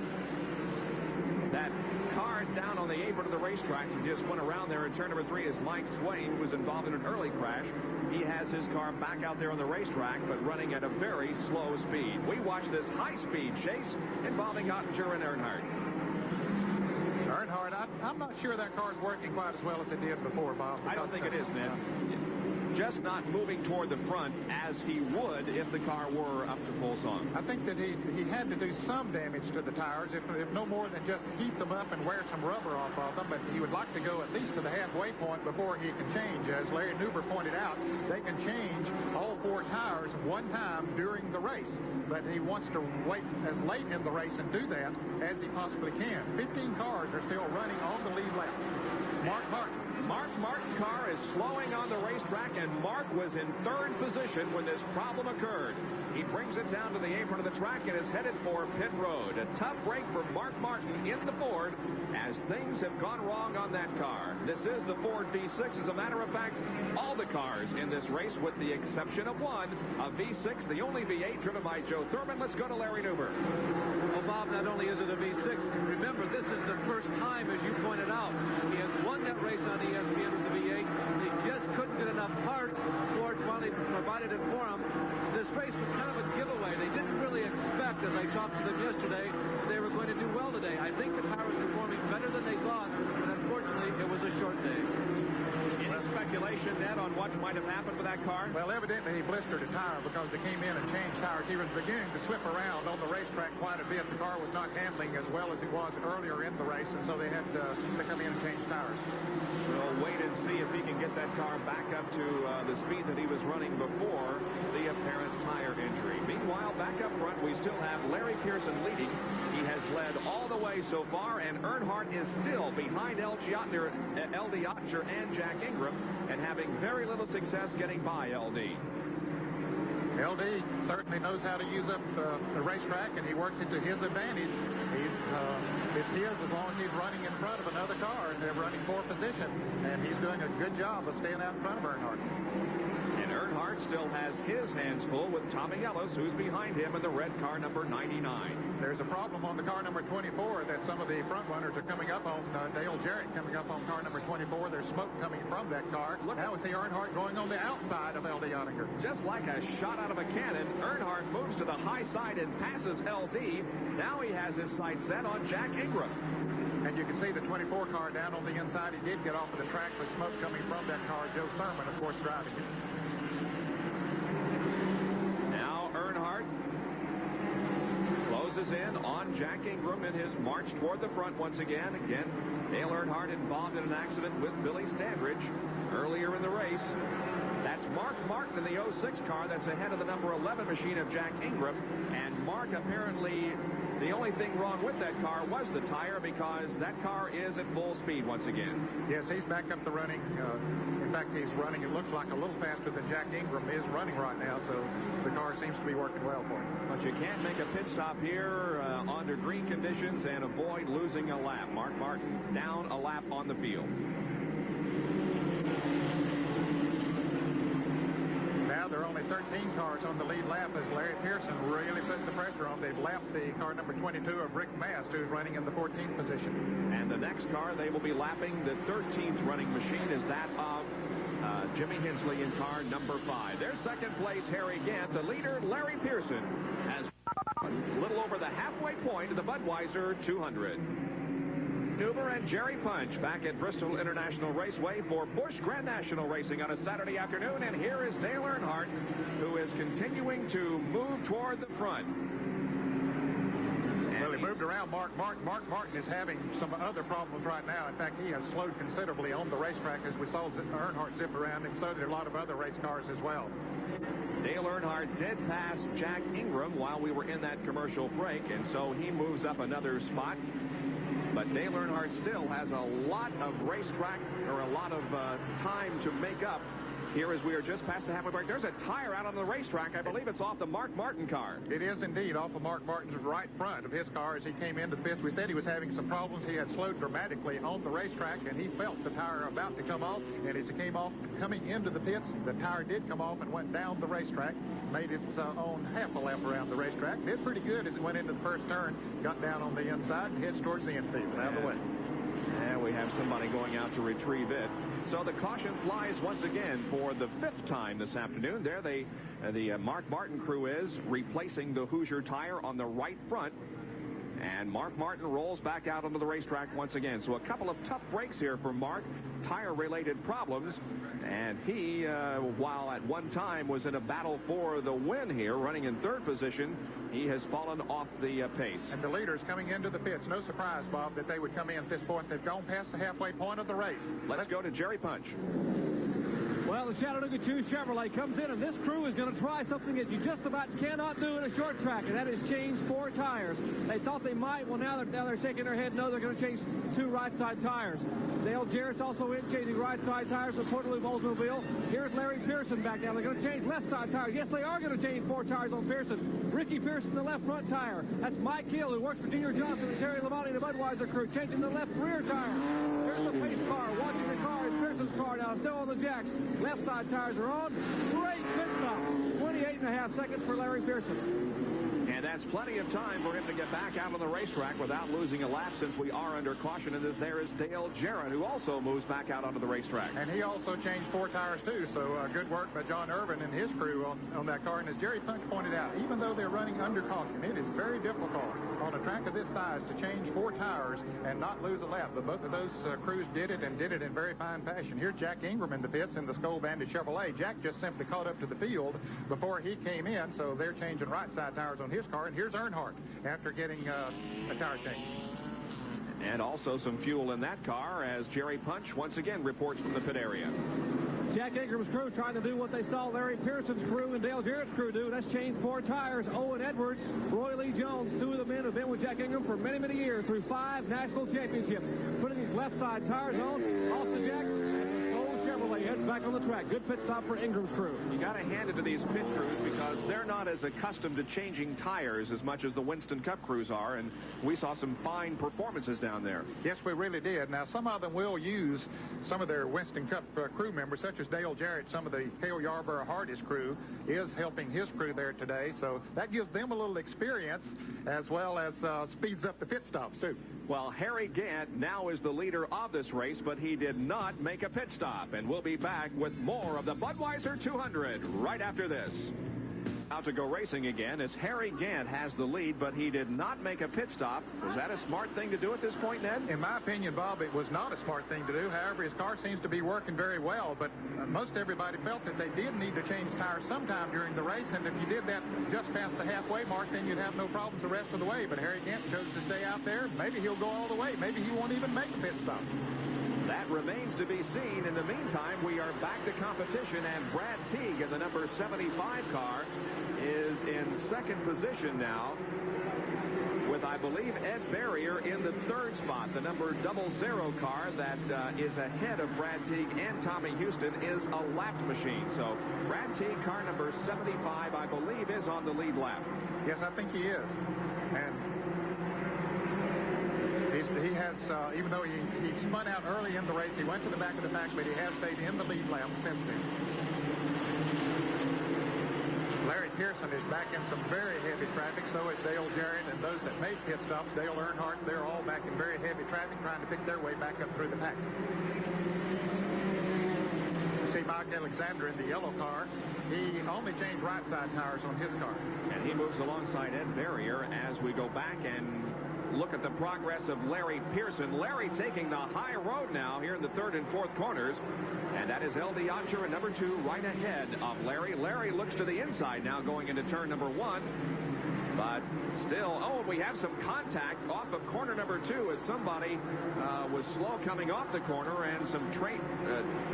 That car down on the apron of the racetrack and just went around there in turn number 3 is Mike Swain, who was involved in an early crash. He has his car back out there on the racetrack, but running at a very slow speed. We watch this high-speed chase involving Ottinger and Earnhardt. Earnhardt, I'm not sure that car's working quite as well as it did before, Bob. I don't think it is, Ned. just not moving toward the front as he would if the car were up to full song. I think that he had to do some damage to the tires, if no more than just heat them up and wear some rubber off of them. But he would like to go at least to the halfway point before he can change. As Larry Nuber pointed out, they can change all 4 tires one time during the race. But he wants to wait as late in the race and do that as he possibly can. 15 cars are still running on the lead lap. Mark Martin's car is slowing on the racetrack, and Mark was in 3rd position when this problem occurred. He brings it down to the apron of the track and is headed for pit road. A tough break for Mark Martin in the Ford as things have gone wrong on that car. This is the Ford V6. As a matter of fact, all the cars in this race, with the exception of one, a V6, the only V8 driven by Joe Thurman. Let's go to Larry Nuber. Well, Bob, not only is it a V6, remember, this is the first time, as you pointed out, he has won that race on ESPN with the V8. They just couldn't get enough parts. Ford finally provided it for him. This race was kind of a giveaway. They didn't really expect, as I talked to them yesterday, they were going to do well today. I think the car was performing better than they thought, but unfortunately, it was a short day. Any speculation, Ned, on what might have happened with that car? Well, evidently he blistered a tire because they came in and changed tires. He was beginning to slip around on the racetrack quite a bit. The car was not handling as well as it was earlier in the race, and so they had to come in and change tires. We'll wait and see if he can get that car back up to the speed that he was running before the apparent tire injury. Meanwhile, back up front, we still have Larry Pearson leading. He has led all the way so far, and Earnhardt is still behind LD Oettinger and Jack Ingram, and having very little success getting by LD. LD certainly knows how to use up the racetrack, and he works it to his advantage. It's his as long as he's running in front of another car, and they're running for position. And he's doing a good job of staying out in front of Earnhardt. And Earnhardt still has his hands full with Tommy Ellis, who's behind him in the red car number 99. There's a problem on the car number 24 that some of the front runners are coming up on. Dale Jarrett coming up on car number 24. There's smoke coming from that car. Now we see Earnhardt going on the outside of LD Oettinger. Just like a shot out of a cannon, Earnhardt moves to the high side and passes LD. Now he has his sights set on Jack Ingram. And you can see the 24 car down on the inside. He did get off of the track with smoke coming from that car. Joe Thurman, of course, driving it. Now Earnhardt closes in on Jack Ingram in his march toward the front once again. Again, Dale Earnhardt involved in an accident with Billy Standridge earlier in the race. That's Mark Martin in the 06 car that's ahead of the number 11 machine of Jack Ingram. And Mark, apparently, the only thing wrong with that car was the tire, because that car is at full speed once again. Yes, he's back up the running. In fact, he's running, it looks like, a little faster than Jack Ingram is running right now, so the car seems to be working well for him. But you can't make a pit stop here under green conditions and avoid losing a lap. Mark Martin down a lap on the field. Now there are only 13 cars on the lead lap as Larry Pearson really put the pressure on. They've lapped the car number 22 of Rick Mast, who's running in the 14th position. And the next car they will be lapping, the 13th running machine, is that of Jimmy Hensley in car number 5. Their second place, Harry Gant. The leader, Larry Pearson, has a little over the halfway point of the Budweiser 200. Nuber and Jerry Punch back at Bristol International Raceway for Busch Grand National Racing on a Saturday afternoon. And here is Dale Earnhardt, who is continuing to move toward the front. Well, he moved around Mark Martin. Mark Martin is having some other problems right now. In fact, he has slowed considerably on the racetrack as we saw Earnhardt zip around him. So did a lot of other race cars as well. Dale Earnhardt did pass Jack Ingram while we were in that commercial break, and so he moves up another spot. But Dale Earnhardt still has a lot of racetrack, or a lot of time to make up here as we are just past the halfway break. There's a tire out on the racetrack. I believe it's off the Mark Martin car. It is indeed off of Mark Martin's right front of his car as he came into the pits. We said he was having some problems. He had slowed dramatically on the racetrack, and he felt the tire about to come off. And as it came off, coming into the pits, the tire did come off and went down the racetrack. Made it on half a lap around the racetrack. Did pretty good as it went into the first turn. Got down on the inside and heads towards the infield. Out of the way. And we have somebody going out to retrieve it. So the caution flies once again for the 5th time this afternoon. There the Mark Martin crew is replacing the Hoosier tire on the right front. And Mark Martin rolls back out onto the racetrack once again. So a couple of tough breaks here for Mark, tire-related problems. And he, while at one time was in a battle for the win here, running in third position, he has fallen off the pace. And the leaders coming into the pits. No surprise, Bob, that they would come in at this point. They've gone past the halfway point of the race. Let's go to Jerry Punch. Well, the Chattanooga 2 Chevrolet comes in, and this crew is going to try something that you just about cannot do in a short track, and that is change 4 tires. They thought they might. Well, now they're shaking their head. No, they're going to change 2 right-side tires. Dale Jarrett's also in changing right-side tires for Portaloo Oldsmobile. Here's Larry Pearson back down. They're going to change left-side tires. Yes, they are going to change 4 tires on Pearson. Ricky Pearson, the left front tire. That's Mike Hill, who works for Junior Johnson and Terry Labonte, the Budweiser crew, changing the left rear tire. Here's the pace car. Watching the car is Pearson's car now, still on the jacks. Left side tires are on. Great pit stop. 28.5 seconds for Larry Pearson. And that's plenty of time for him to get back out on the racetrack without losing a lap, since we are under caution. And there is Dale Jarrett, who also moves back out onto the racetrack. And he also changed 4 tires, too. So good work by John Irvin and his crew on that car. And as Jerry Punch pointed out, even though they're running under caution, it is very difficult on a track of this size to change 4 tires and not lose a lap. But both of those crews did it, and did it in very fine fashion. Here's Jack Ingram in the pits in the Skull Bandit Chevrolet. Jack just simply caught up to the field before he came in, so they're changing right side tires on his car. And here's Earnhardt after getting a tire change. And also some fuel in that car as Jerry Punch once again reports from the pit area. Jack Ingram's crew trying to do what they saw Larry Pearson's crew and Dale Jarrett's crew do. That's change 4 tires. Owen Edwards, Roy Lee Jones, 2 of the men have been with Jack Ingram for many, many years through 5 national championships. Putting these left side tires on, off the jack, Chevrolet heads back on the track. Good pit stop for Ingram's crew. You got to hand it to these pit crews because they're not as accustomed to changing tires as much as the Winston Cup crews are, and we saw some fine performances down there. Yes, we really did. Now, some of them will use some of their Winston Cup crew members, such as Dale Jarrett. Some of the Cale Yarborough Hardest crew is helping his crew there today, so that gives them a little experience as well as speeds up the pit stops, too. Well, Harry Gant now is the leader of this race, but he did not make a pit stop. And we'll be back with more of the Budweiser 200 right after this. Out to go racing again as Harry Gant has the lead, but he did not make a pit stop. Was that a smart thing to do at this point, Ned? In my opinion, Bob, it was not a smart thing to do. However, his car seems to be working very well, but most everybody felt that they did need to change tires sometime during the race, and if you did that just past the halfway mark, then you'd have no problems the rest of the way. But Harry Gant chose to stay out there. Maybe he'll go all the way. Maybe he won't even make a pit stop. That remains to be seen. In the meantime, we are back to competition, and Brad Teague in the number 75 car is in second position now with, I believe, Ed Barrier in the third spot. The number 00 car that is ahead of Brad Teague and Tommy Houston is a lapped machine. So Brad Teague, car number 75, I believe, is on the lead lap. Yes, I think he is. And he has, even though he spun out early in the race, he went to the back of the pack, but he has stayed in the lead lap since then. Larry Pearson is back in some very heavy traffic. So is Dale Jarrett, and those that made pit stops, Dale Earnhardt, they're all back in very heavy traffic trying to pick their way back up through the pack. You see Mike Alexander in the yellow car. He only changed right side tires on his car. And he moves alongside Ed Barrier as we go back and look at the progress of Larry Pearson. Larry taking the high road now here in the third and fourth corners. And that is L. Diacher in number 2 right ahead of Larry. Larry looks to the inside now going into turn number 1. But still, we have some contact off of corner number 2 as somebody was slow coming off the corner and some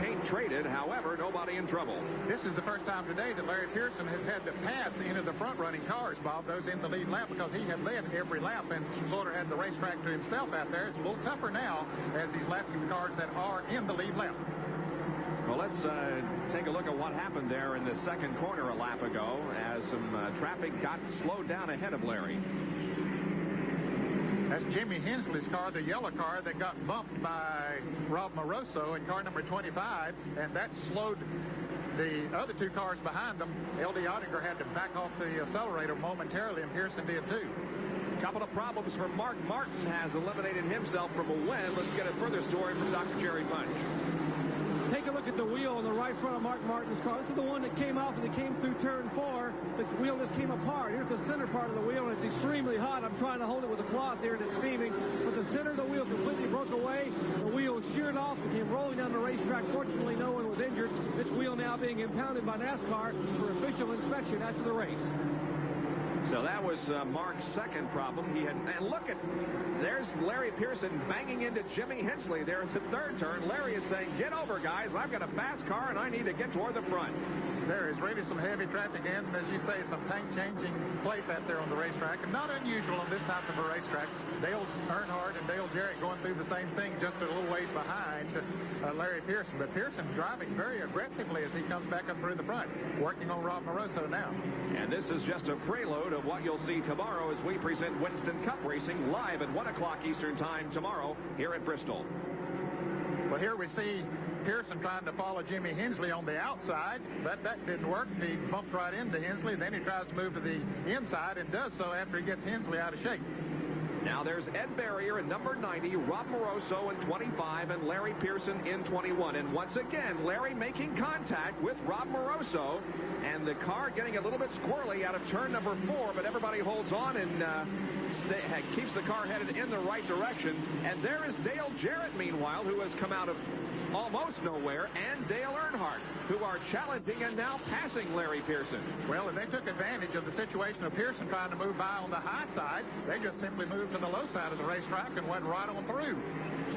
paint traded. However, nobody in trouble. This is the first time today that Larry Pearson has had to pass into the front-running cars, Bob, those in the lead lap, because he had led every lap and sort of had the racetrack to himself out there. It's a little tougher now as he's lapping the cars that are in the lead lap. Well, let's take a look at what happened there in the second corner a lap ago as some traffic got slowed down ahead of Larry. That's Jimmy Hensley's car, the yellow car that got bumped by Rob Moroso in car number 25, and that slowed the other 2 cars behind them. L.D. Ottinger had to back off the accelerator momentarily, and Pearson did too. Couple of problems for Mark Martin has eliminated himself from a win. Let's get a further story from Dr. Jerry Punch. Take a look look at the wheel on the right front of Mark Martin's car, this is the one that came off as it came through turn 4. The wheel just came apart. Here's the center part of the wheel, and it's extremely hot. I'm trying to hold it with a cloth here, and it's steaming. But the center of the wheel completely broke away. The wheel sheared off and came rolling down the racetrack. Fortunately, no one was injured. This wheel now being impounded by NASCAR for official inspection after the race. So that was Mark's second problem. And look at, there's Larry Pearson banging into Jimmy Hensley there at the third turn. Larry is saying, get over, guys. I've got a fast car, and I need to get toward the front. There is really some heavy traffic and, as you say, some tank-changing place out there on the racetrack. And not unusual on this type of a racetrack. Dale Earnhardt and Dale Jarrett going through the same thing, just a little ways behind Larry Pearson. But Pearson driving very aggressively as he comes back up through the front, working on Rob Moroso now. And this is just a prelude of what you'll see tomorrow as we present Winston Cup Racing live at 1 o'clock Eastern Time tomorrow here at Bristol. Well, here we see Pearson trying to follow Jimmy Hensley on the outside, but that didn't work. He bumped right into Hensley. Then he tries to move to the inside and does so after he gets Hensley out of shape. Now there's Ed Barrier in number 90, Rob Moroso in 25, and Larry Pearson in 21. And once again, Larry making contact with Rob Moroso, and the car getting a little bit squirrely out of turn number 4, but everybody holds on and keeps the car headed in the right direction. And there is Dale Jarrett, meanwhile, who has come out of almost nowhere, and Dale Earnhardt, who are challenging and now passing Larry Pearson. Well, they took advantage of the situation of Pearson trying to move by on the high side. They just simply moved to the low side of the racetrack and went right on through.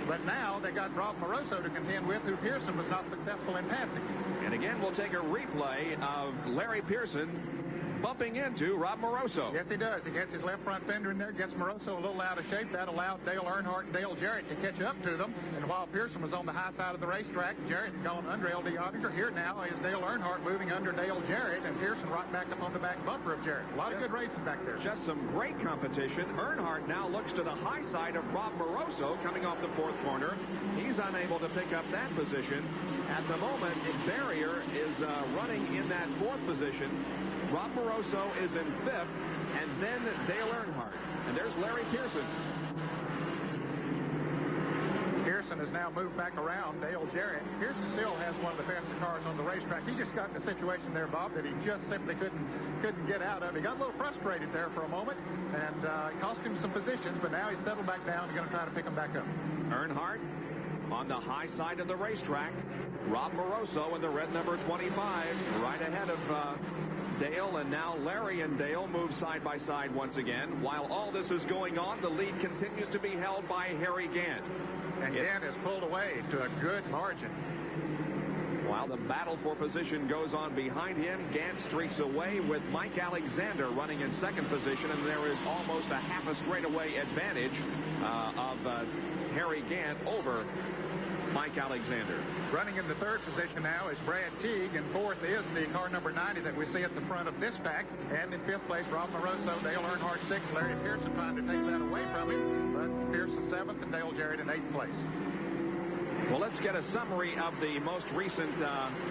But now they got Rob Moroso to contend with, who Pearson was not successful in passing. And again, we'll take a replay of Larry Pearson bumping into Rob Moroso. Yes, he does. He gets his left front fender in there, gets Moroso a little out of shape. That allowed Dale Earnhardt and Dale Jarrett to catch up to them. And while Pearson was on the high side of the racetrack, Jarrett gone under LD Oettinger. Here now is Dale Earnhardt moving under Dale Jarrett, and Pearson right back up on the back bumper of Jarrett. A lot of good racing back there. Just some great competition. Earnhardt now looks to the high side of Rob Moroso coming off the 4th corner. He's unable to pick up that position. At the moment, Barrier is running in that 4th position. Rob Moroso is in 5th, and then Dale Earnhardt. And there's Larry Pearson. Pearson has now moved back around Dale Jarrett. Pearson still has one of the fastest cars on the racetrack. He just got in a situation there, Bob, that he just simply couldn't get out of. He got a little frustrated there for a moment, and it cost him some positions, but now he's settled back down and going to try to pick him back up. Earnhardt on the high side of the racetrack. Rob Moroso in the red number 25, right ahead of Dale, and now Larry and Dale move side by side once again. While all this is going on, the lead continues to be held by Harry Gant. And Gant is pulled away to a good margin. While the battle for position goes on behind him, Gant streaks away with Mike Alexander running in 2nd position, and there is almost a half a straightaway advantage of Harry Gant over Mike Alexander. Running in the 3rd position now is Brad Teague, and 4th is the car number 90 that we see at the front of this pack. And in 5th place, Rob Moroso, Dale Earnhardt 6th, Larry Pearson trying to take that away from him, but Pearson 7th and Dale Jarrett in 8th place. Well, let's get a summary of the most recent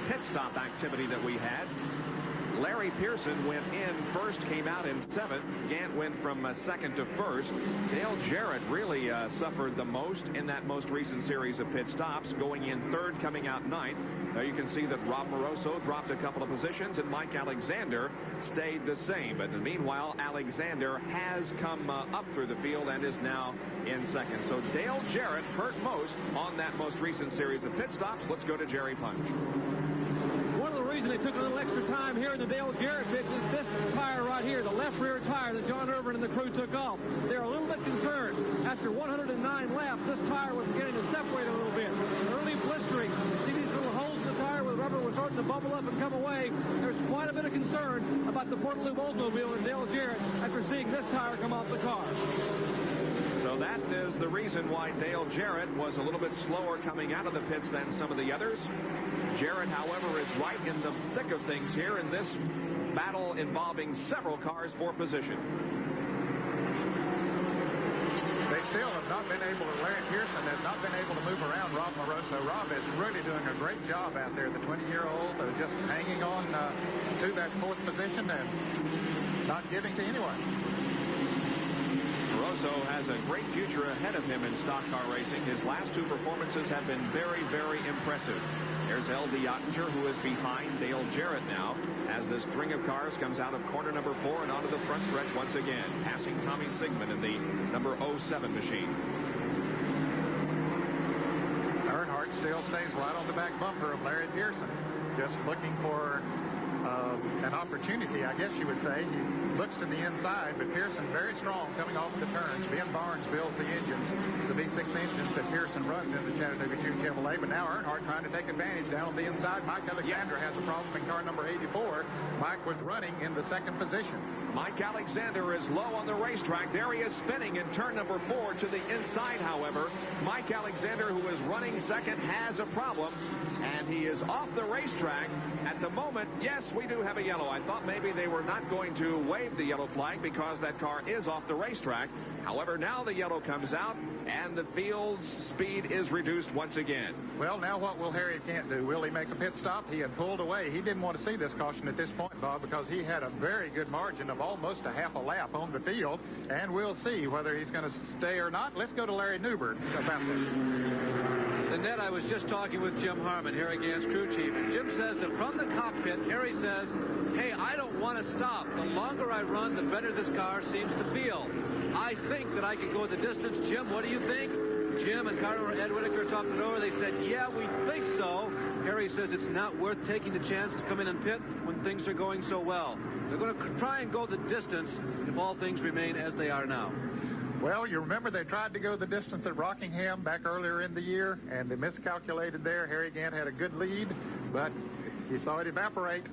pit stop activity that we had. Larry Pearson went in 1st, came out in 7th. Gant went from 2nd to 1st. Dale Jarrett really suffered the most in that most recent series of pit stops, going in 3rd, coming out 9th. There you can see that Rob Moroso dropped a couple of positions, and Mike Alexander stayed the same. But meanwhile, Alexander has come up through the field and is now in 2nd. So Dale Jarrett hurt most on that most recent series of pit stops. Let's go to Jerry Punch. One of the reasons they took a little extra time here in the Dale Jarrett pit is this tire right here, the left rear tire that John Irvin and the crew took off. They're a little bit concerned. After 109 laps, this tire was beginning to separate a little bit. Early blistering. See these little holes in the tire where the rubber was starting to bubble up and come away. There's quite a bit of concern about the Portaloo Oldsmobile and Dale Jarrett after seeing this tire come off the car. So that is the reason why Dale Jarrett was a little bit slower coming out of the pits than some of the others. Jarrett, however, is right in the thick of things here in this battle involving several cars for position. They still have not been able to, Larry Pearson has not been able to move around Rob Moroso. Rob is really doing a great job out there. The 20-year-old just hanging on to that 4th position and not giving to anyone. Moroso has a great future ahead of him in stock car racing. His last 2 performances have been very, very impressive. There's L.D. Ottinger, who is behind Dale Jarrett now, as this string of cars comes out of corner number 4 and onto the front stretch once again, passing Tommy Sigmund in the number 07 machine. Earnhardt still stays right on the back bumper of Larry Pearson, just looking for an opportunity, I guess you would say. He looks to the inside, but Pearson very strong coming off the turns. Ben Barnes builds the engines, the V6 engines that Pearson runs in the Chattanooga Chevrolet, but now Earnhardt trying to take advantage down on the inside. Mike Alexander has a problem in car number 84. Mike was running in the second position. Mike Alexander is low on the racetrack. There he is spinning in turn number 4 to the inside, however. Mike Alexander, who is running second, has a problem, and he is off the racetrack. At the moment, yes, we do have a yellow. I thought maybe they were not going to wave the yellow flag because that car is off the racetrack. However, now the yellow comes out, and the field's speed is reduced once again. Well, now what will Harry Gant do? Will he make a pit stop? He had pulled away. He didn't want to see this caution at this point, Bob, because he had a very good margin of almost a half a lap on the field, and we'll see whether he's going to stay or not. Let's go to Larry Newbert about this. Annette, I was just talking with Jim Harmon, Harry Gant's crew chief, and Jim says that from the cockpit, Harry says, hey, I don't want to stop. The longer I run, the better this car seems to feel. I think that I can go the distance. Jim, what do you think? Jim and Carter Ed Whitaker talked it over. They said, yeah, we think so. Harry says it's not worth taking the chance to come in and pit when things are going so well. They're going to try and go the distance if all things remain as they are now. Well, you remember they tried to go the distance at Rockingham back earlier in the year, and they miscalculated there. Harry Gant had a good lead, but he saw it evaporate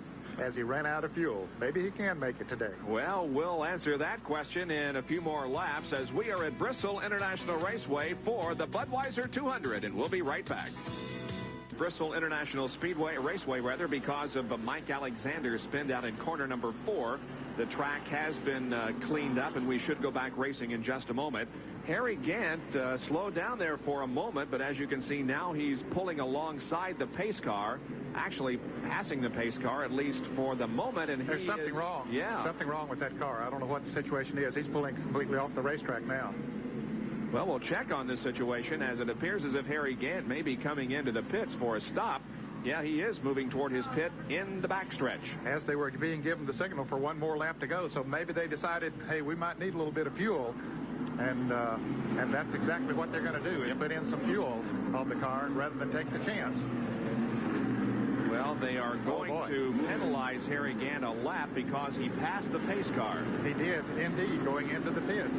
as he ran out of fuel. Maybe he can make it today. Well, we'll answer that question in a few more laps as we are at Bristol International Raceway for the Budweiser 200, and we'll be right back. Bristol International Raceway, because of Mike Alexander's spin down in corner number 4. The track has been cleaned up, and we should go back racing in just a moment. Harry Gant slowed down there for a moment, but as you can see now, he's pulling alongside the pace car, actually passing the pace car, at least for the moment. And there's something wrong. Yeah. Something wrong with that car. I don't know what the situation is. He's pulling completely off the racetrack now. Well, we'll check on this situation, as it appears as if Harry Gant may be coming into the pits for a stop. Yeah, he is moving toward his pit in the backstretch. As they were being given the signal for one more lap to go, so maybe they decided, hey, we might need a little bit of fuel, and that's exactly what they're going to do, is put in some fuel on the car rather than take the chance. Well, they are going to penalize Harry Gant a lap because he passed the pace car. He did, indeed, going into the pits.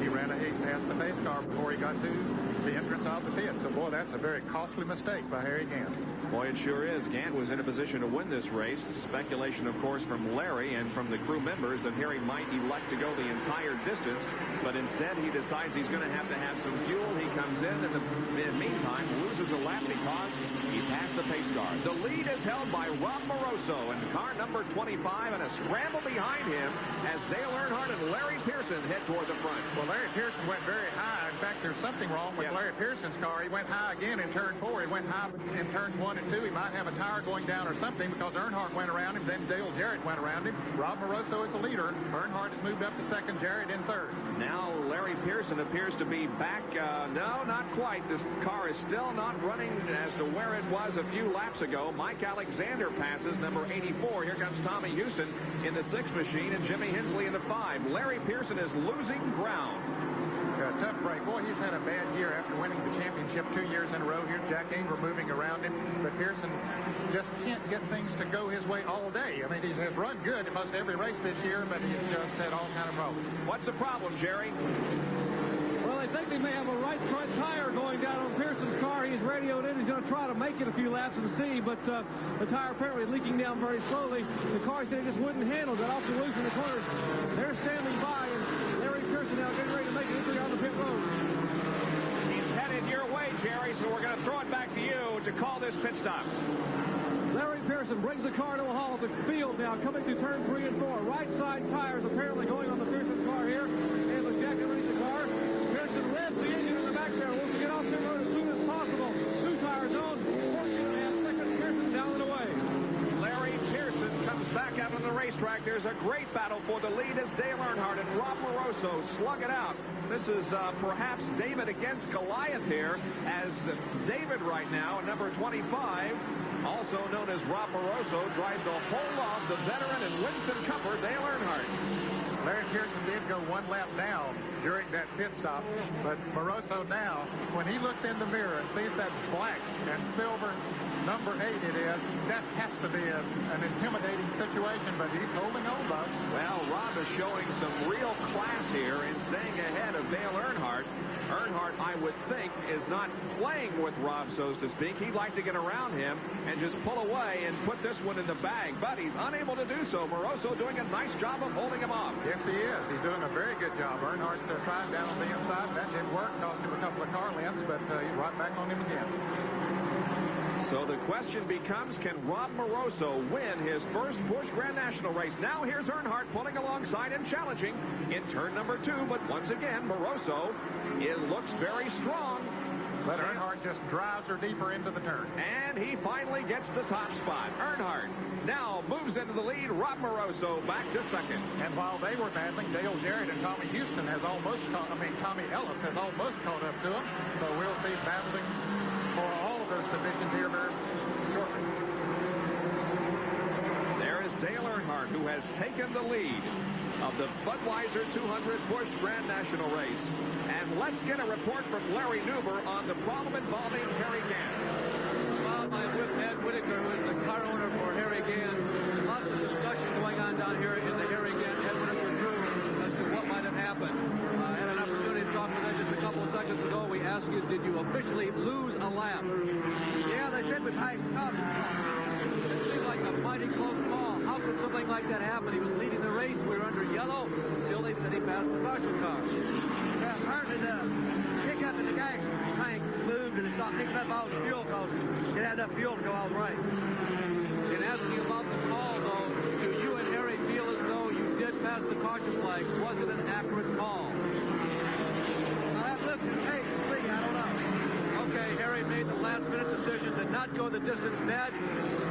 He ran past the pace car before he got to the entrance of the pit. So, boy, that's a very costly mistake by Harry Gant. Boy, it sure is. Gant was in a position to win this race. Speculation, of course, from Larry and from the crew members that Harry might elect to go the entire distance, but instead he decides he's going to have some fuel. He comes in the meantime, loses a lap because he passed the pace car. The lead is held by Rob Moroso in car number 25, and a scramble behind him as Dale Earnhardt and Larry Pearson head toward the front. Well, Larry Pearson went very high. In fact, there's something wrong with Larry Pearson's car. He went high again in turn 4. He went high in turns 1 and 2. He might have a tire going down or something because Earnhardt went around him, then Dale Jarrett went around him. Rob Moroso is the leader. Earnhardt has moved up to second, Jarrett in third. Now Larry Pearson appears to be back. No, not quite. This car is still not running as to where it was a few laps ago. Mike Alexander passes number 84. Here comes Tommy Houston in the 6 machine and Jimmy Hensley in the 5. Larry Pearson is losing ground. Tough break. Boy, he's had a bad year after winning the championship 2 years in a row. Here's Jack Anger moving around him, but Pearson just can't get things to go his way all day. I mean, he has run good in most every race this year, but he's just had all kind of problems. What's the problem, Jerry? Well, they think they may have a right front tire going down on Pearson's car. He's radioed in. He's going to try to make it a few laps and see, but the tire apparently leaking down very slowly. The car said it just wouldn't handle. Got off the loose in the corners. They're standing by, and Larry Pearson now getting ready to make an entry on the pit road. He's headed your way, Jerry, so we're going to throw it back to you to call this pit stop. Larry Pearson brings the car to a halt at the field now, coming through turn 3 and 4. Right side tires apparently going on the Pearson car here. And the Jack and the car. Pearson revs the engine in the back there. Wants to get off pit road as soon as possible. 2 tires on. 14.5 seconds. Pearson down and away. Larry Pearson comes back out out on the racetrack. There's a great battle for the lead as Dale Earnhardt and Rob Moroso slug it out. This is perhaps David against Goliath here, as David right now, number 25, also known as Rob Moroso, tries to hold off the veteran and Winston Cupper, Dale Earnhardt. Larry Pearson did go one lap down during that pit stop, but Moroso now, when he looks in the mirror and sees that black and silver number 8 it is, that has to be an intimidating situation, but he's holding on, Bob. Well, Rob is showing some real class here in staying ahead of Dale Earnhardt. Earnhardt, I would think, is not playing with Rob, so to speak. He'd like to get around him and just pull away and put this one in the bag, but he's unable to do so. Moroso doing a nice job of holding him off. Yes, he is. He's doing a very good job. Earnhardt tried down on the inside. That didn't work. Cost him a couple of car lengths, but he's right back on him again. So the question becomes, can Rob Moroso win his first Busch Grand National race? Now here's Earnhardt pulling alongside and challenging in turn number 2, but once again, Moroso, it looks very strong. But Earnhardt just drives her deeper into the turn. And he finally gets the top spot. Earnhardt now moves into the lead. Rob Moroso back to second. And while they were battling, Dale Jarrett and Tommy Houston has almost Tommy Ellis has almost caught up to him. So we'll see battling for all of those positions here very shortly. There is Dale Earnhardt, who has taken the lead of the Budweiser 200 Busch Grand National race. And let's get a report from Larry Newber on the problem involving Harry Gant. Well, I'm with Ed Whitaker, who is the car owner for Harry Gant. Lots of discussion going on down here in the Harry Gant Ed Whitaker crew as to what might have happened. I had an opportunity to talk with Ed just a couple of seconds ago. We asked you, did you officially lose a lap? Yeah, they said we passed up. It seemed like a mighty close call. How could something like that happen? He was leading the race. We were under yellow. Still, they said he passed the caution car. Yeah, apparently the pickup in the gas tank moved and it stopped picking up all the fuel because it had enough fuel to go all the way. In asking you about the call, though, do you and Harry feel as though you did pass the caution flag? Was it an accurate call? I'll have to look at the tape and see. I don't know. Okay, Harry made the last-minute decision to not go the distance net.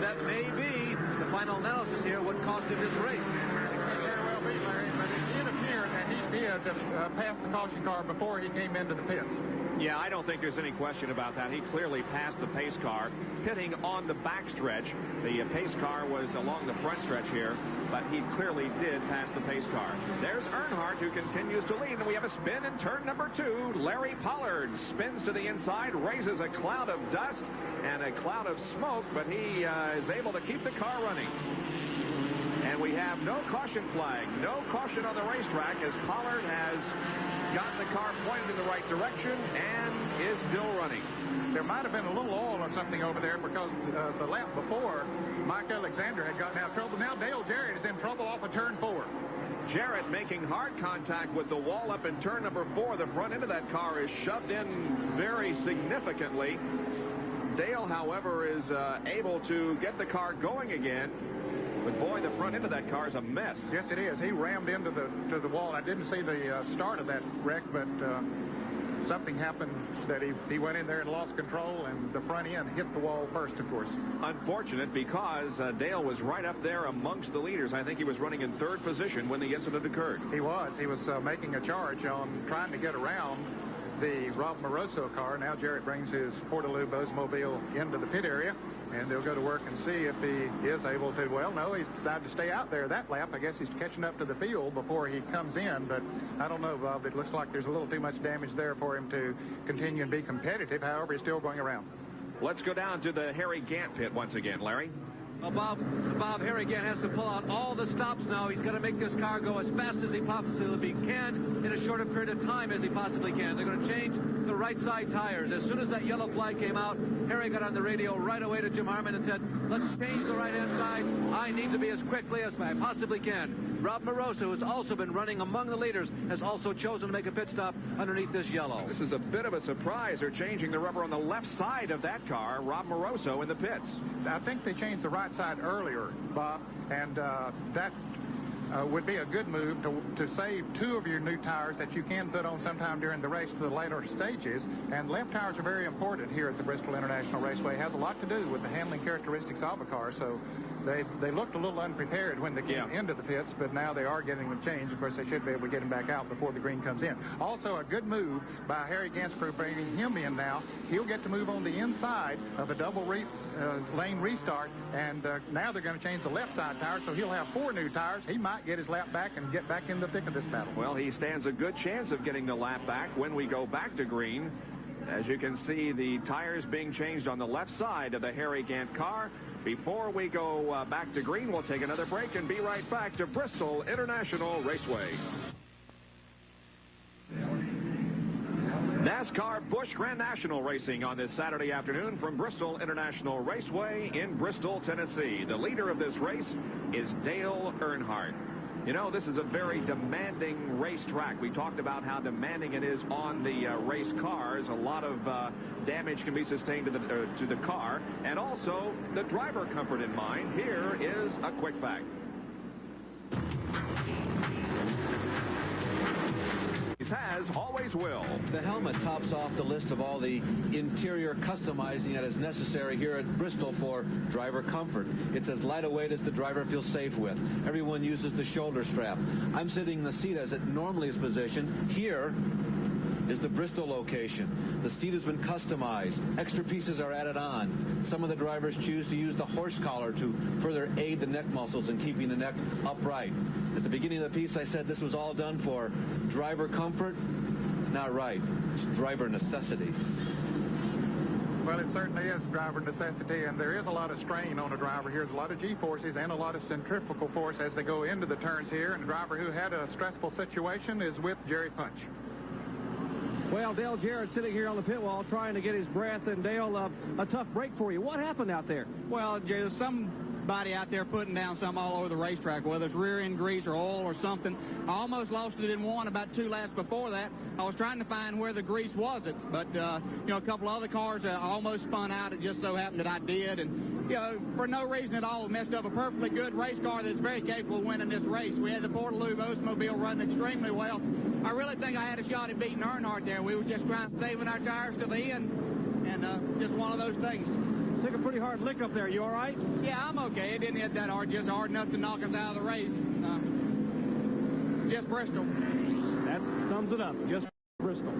That may be the final analysis here, what cost him this race. Very well be, Larry, but it did appear that he did pass the caution car before he came into the pits. Yeah, I don't think there's any question about that. He clearly passed the pace car, pitting on the backstretch. The pace car was along the front stretch here, but he clearly did pass the pace car. There's Earnhardt, who continues to lead, and we have a spin in turn number 2. Larry Pollard spins to the inside, raises a cloud of dust and a cloud of smoke, but he is able to keep the car running. And we have no caution flag, no caution on the racetrack, as Pollard has gotten the car pointed in the right direction and is still running. There might have been a little oil or something over there because the lap before, Mike Alexander had gotten out of trouble. Now Dale Jarrett is in trouble off of turn 4. Jarrett making hard contact with the wall up in turn number 4. The front end of that car is shoved in very significantly. Dale, however, is able to get the car going again. But boy, the front end of that car is a mess. Yes, it is. He rammed into the wall. I didn't see the start of that wreck, but something happened that he went in there and lost control, and the front end hit the wall first, of course. Unfortunate, because Dale was right up there amongst the leaders. I think he was running in 3rd position when the incident occurred. He was. He was making a charge on trying to get around the Rob Moroso car. Now Jarrett brings his Portaloo Bozemoville into the pit area, and they'll go to work and see if he is able to. Well, no, he's decided to stay out there that lap. I guess he's catching up to the field before he comes in, but I don't know, Bob. It looks like there's a little too much damage there for him to continue and be competitive. However, he's still going around. Let's go down to the Harry Gant pit once again, Larry. Well, Bob, Harry Gant has to pull out all the stops now. He's got to make this car go as fast as he possibly can in a shorter period of time as he possibly can. They're going to change the right side tires. As soon as that yellow flag came out, Harry got on the radio right away to Jim Harmon and said, let's change the right-hand side. I need to be as quickly as I possibly can. Rob Moroso, who's also been running among the leaders, has also chosen to make a pit stop underneath this yellow. This is a bit of a surprise. They're changing the rubber on the left side of that car. Rob Moroso in the pits. I think they changed the right side earlier, Bob, and that would be a good move to save 2 of your new tires that you can put on sometime during the race for the later stages. And left tires are very important here at the Bristol International Raceway. It has a lot to do with the handling characteristics of a car. So They looked a little unprepared when they came into the pits, but now they are getting them changed. Of course, they should be able to get him back out before the green comes in. Also, a good move by Harry Gant's crew bringing him in now. He'll get to move on the inside of a double lane restart, and now they're going to change the left side tires, so he'll have 4 new tires. He might get his lap back and get back in the thick of this battle. Well, he stands a good chance of getting the lap back when we go back to green. As you can see, the tires being changed on the left side of the Harry Gant car. Before we go back to green, we'll take another break and be right back to Bristol International Raceway. NASCAR Busch Grand National racing on this Saturday afternoon from Bristol International Raceway in Bristol, Tennessee. The leader of this race is Dale Earnhardt. You know, this is a very demanding racetrack. We talked about how demanding it is on the race cars. A lot of damage can be sustained to the car, and also the driver comfort in mind. Here is a quick fact. Has, always will. The helmet tops off the list of all the interior customizing that is necessary here at Bristol for driver comfort. It's as light a weight as the driver feels safe with. Everyone uses the shoulder strap. I'm sitting in the seat as it normally is positioned. Here is the Bristol location. The seat has been customized. Extra pieces are added on. Some of the drivers choose to use the horse collar to further aid the neck muscles in keeping the neck upright. At the beginning of the piece, I said this was all done for driver comfort. Not right. It's driver necessity. Well, it certainly is driver necessity, and there is a lot of strain on a driver here. There's a lot of G-forces and a lot of centrifugal force as they go into the turns here, and the driver who had a stressful situation is with Jerry Punch. Well, Dale Jarrett sitting here on the pit wall trying to get his breath, and Dale, a tough break for you. What happened out there? Well, there's somebody out there putting down something all over the racetrack, whether it's rear end grease or oil or something. I almost lost it in one about 2 laps before that. I was trying to find where the grease wasn't, but, you know, a couple other cars almost spun out. It just so happened that I did, and, you know, for no reason at all, messed up a perfectly good race car that's very capable of winning this race. We had the Portaloo Oldsmobile running extremely well. I really think I had a shot at beating Earnhardt there. We were just trying to saving our tires to the end, and just one of those things. Took a pretty hard lick up there. You all right? Yeah, I'm okay. It didn't hit that hard, just hard enough to knock us out of the race. Just Bristol. That sums it up. Just Bristol.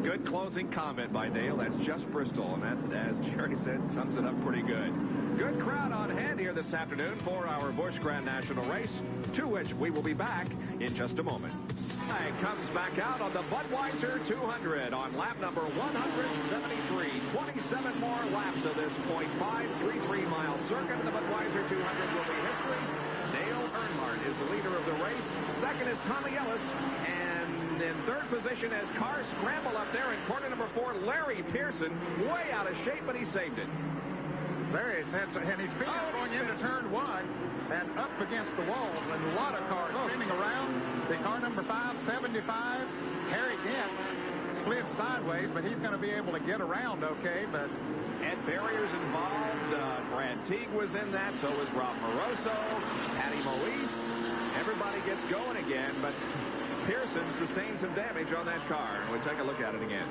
Good closing comment by Dale. That's just Bristol, and that, as Jerry said, sums it up pretty good. Good crowd on hand here this afternoon for our Busch Grand National race, to which we will be back in just a moment. Comes back out on the Budweiser 200 on lap number 173. 27 more laps of this 0.533-mile circuit. The Budweiser 200 will be history. Dale Earnhardt is the leader of the race. Second is Tommy Ellis. And in third position as cars scramble up there in corner number 4, Larry Pearson, way out of shape, but he saved it. There he is, and he's going into turn 1 and up against the wall, and a lot of cars spinning around. The car number 575, Harry Gant, slid sideways, but he's going to be able to get around okay. But Ed Barrier's involved. Brad Teague was in that. So was Rob Moroso, Patty Moise. Everybody gets going again, but Pearson sustained some damage on that car. We'll take a look at it again.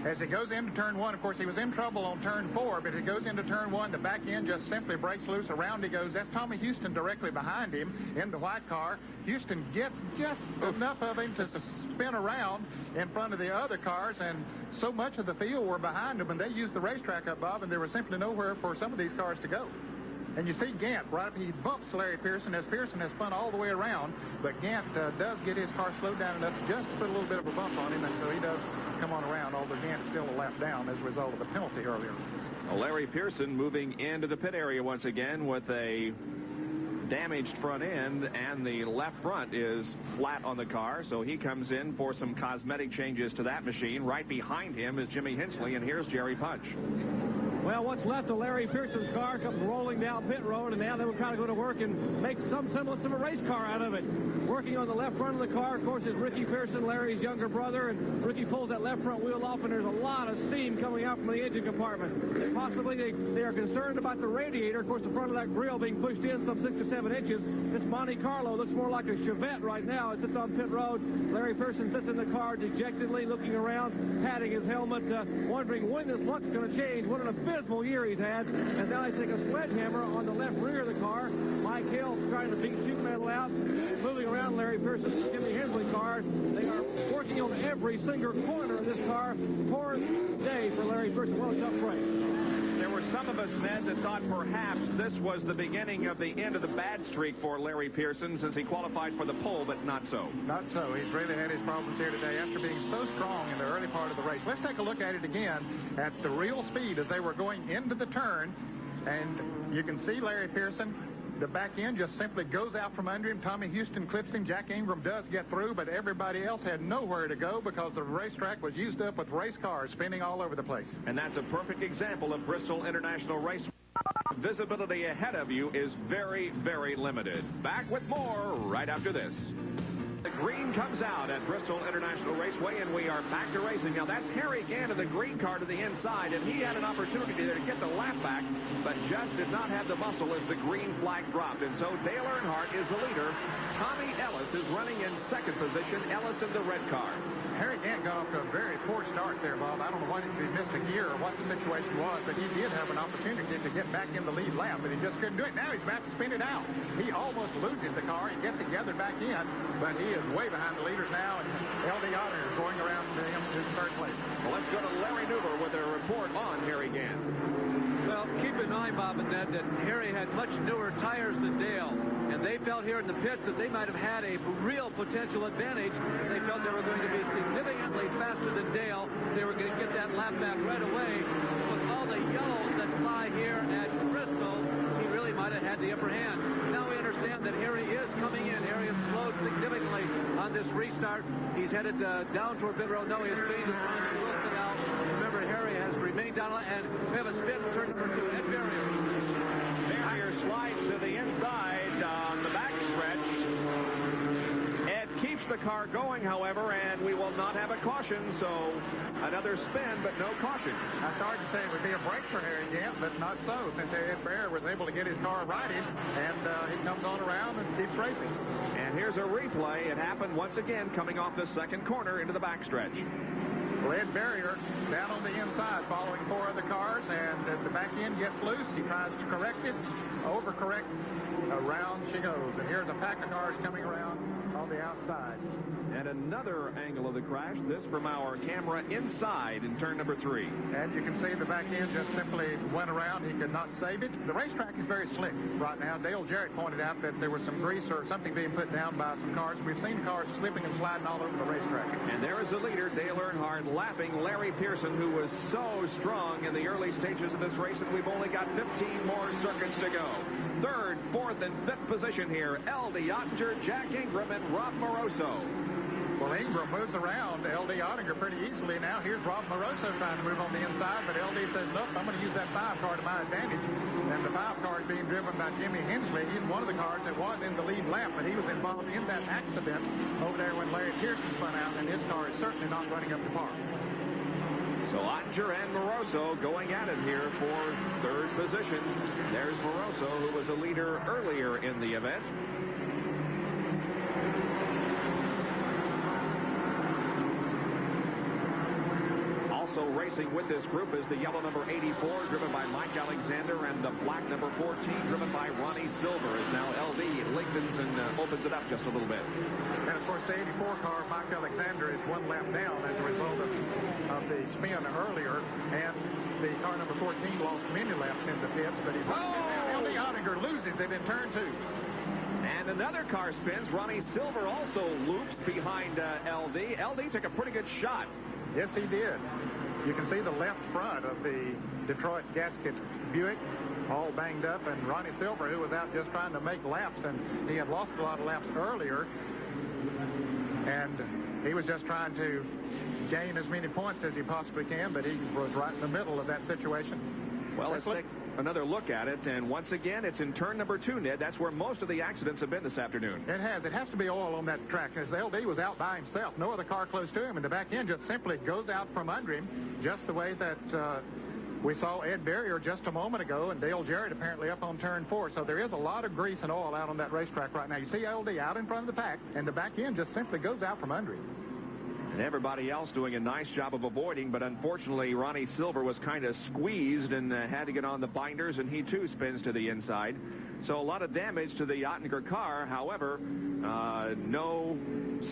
As he goes into turn 1, of course, he was in trouble on turn 4, but as he goes into turn 1, the back end just simply breaks loose. Around he goes. That's Tommy Houston directly behind him in the white car. Houston gets just enough of him to spin around in front of the other cars, and so much of the field were behind him, and they used the racetrack up, Bob, and there was simply nowhere for some of these cars to go. And you see Gant, right up, he bumps Larry Pearson as Pearson has spun all the way around, but Gant does get his car slowed down enough just to put a little bit of a bump on him, and so he does come on around, although Gant is still a lap down as a result of the penalty earlier. Well, Larry Pearson moving into the pit area once again with a damaged front end, and the left front is flat on the car, so he comes in for some cosmetic changes to that machine. Right behind him is Jimmy Hensley, and here's Jerry Punch. Well, what's left of Larry Pearson's car comes rolling down pit road, and now they will kind of go to work and make some semblance of a race car out of it. Working on the left front of the car, of course, is Ricky Pearson, Larry's younger brother, and Ricky pulls that left front wheel off, and there's a lot of steam coming out from the engine compartment. Possibly they are concerned about the radiator. Of course, the front of that grill being pushed in some 6 or 7 inches. This Monte Carlo looks more like a Chevette right now. It sits on pit road. Larry Pearson sits in the car dejectedly, looking around, patting his helmet, wondering when this luck's going to change. What an abysmal year he's had. And now he's taking a sledgehammer on the left rear of the car. Mike Hill trying to beat sheet metal out, moving around Larry Pearson and Jimmy Hensley car. They are working on every single corner of this car. Poor day for Larry Pearson. What a tough race. There were some of us, Ned, that thought perhaps this was the beginning of the end of the bad streak for Larry Pearson since he qualified for the pole, but not so. Not so. He's really had his problems here today after being so strong in the early part of the race. Let's take a look at it again at the real speed as they were going into the turn. And you can see Larry Pearson. The back end just simply goes out from under him. Tommy Houston clips him. Jack Ingram does get through, but everybody else had nowhere to go because the racetrack was used up with race cars spinning all over the place. And that's a perfect example of Bristol International Race. Visibility ahead of you is very, very limited. Back with more right after this. The green comes out at Bristol International Raceway, and we are back to racing. Now, that's Harry Gant of the green car to the inside, and he had an opportunity there to get the lap back, but just did not have the muscle as the green flag dropped. And so Dale Earnhardt is the leader. Tommy Ellis is running in second position. Ellis in the red car. Harry Gant got off to a very poor start there, Bob. I don't know if he missed a gear or what the situation was, but he did have an opportunity to get back in the lead lap, but he just couldn't do it. Now he's about to spin it out. He almost loses the car. He gets it gathered back in, but he is way behind the leaders now, and L.D. Otter is going around to him in third place. Well, let's go to Larry Newber with a report on Harry Gant. Well, keep in mind, Bob and Ned, that Harry had much newer tires than Dale, and they felt here in the pits that they might have had a real potential advantage. They felt they were going to be significantly faster than Dale. They were going to get that lap back right away. With all the yellows that fly here at Bristol, he really might have had the upper hand. Now we understand that Harry is coming in. Harry has slowed significantly on this restart. He's headed down toward pit road. No, his speed is trying to Wilson out. Remember, Harry has remained down, and we have a spin turn number 2, Ed Barrier. Barrier slides to the inside on the back stretch. Ed keeps the car going, however, and we will not have a caution, so another spin, but no caution. I started to say it would be a break for Harry Gant, but not so, since Ed Barrier was able to get his car righted, and he comes on around and keeps racing. And here's a replay. It happened once again coming off the second corner into the backstretch. Well, Ed Barrier down on the inside following 4 other cars, and the back end gets loose. He tries to correct it, overcorrects, around she goes. And here's a pack of cars coming around on the outside. And another angle of the crash, this from our camera inside in turn number 3. And you can see the back end just simply went around. He could not save it. The racetrack is very slick right now. Dale Jarrett pointed out that there was some grease or something being put down by some cars. We've seen cars slipping and sliding all over the racetrack. And there is the leader, Dale Earnhardt, lapping Larry Pearson, who was so strong in the early stages of this race, and we've only got 15 more circuits to go. Third, fourth, and fifth position here, L.D. Ottinger, Jack Ingram, and Rob Moroso. Well, Ingram moves around L.D. Ottinger pretty easily now. Here's Rob Moroso trying to move on the inside, but L.D. says, look, I'm going to use that 5 car to my advantage. And the 5 car is being driven by Jimmy Hensley. He's one of the cars that was in the lead lap, but he was involved in that accident over there when Larry Pearson spun out, and his car is certainly not running up to par. So Ottinger and Moroso going at it here for third position. There's Moroso, who was a leader earlier in the event. Also racing with this group is the yellow number 84, driven by Mike Alexander, and the black number 14, driven by Ronnie Silver, as now LD lengthens and opens it up just a little bit. And, of course, the 84 car, Mike Alexander, is 1 lap down as a result of the spin earlier, and the car number 14 lost many laps in the pits, but he's LD Ottinger loses it in turn 2. And another car spins. Ronnie Silver also loops behind LD. LD took a pretty good shot. Yes, he did. You can see the left front of the Detroit Gasket Buick all banged up, and Ronnie Silver, who was out just trying to make laps, and he had lost a lot of laps earlier, and he was just trying to gain as many points as he possibly can, but he was right in the middle of that situation. Well, let's take another look at it, and once again, it's in turn number 2, Ned. That's where most of the accidents have been this afternoon. It has. It has to be oil on that track, as LD was out by himself. No other car close to him, and the back end just simply goes out from under him, just the way that we saw Ed Barrier just a moment ago, and Dale Jarrett apparently up on turn 4. So there is a lot of grease and oil out on that racetrack right now. You see LD out in front of the pack, and the back end just simply goes out from under him. And everybody else doing a nice job of avoiding, but unfortunately Ronnie Silver was kind of squeezed and had to get on the binders, and he too spins to the inside. So a lot of damage to the Ottinger car. However, no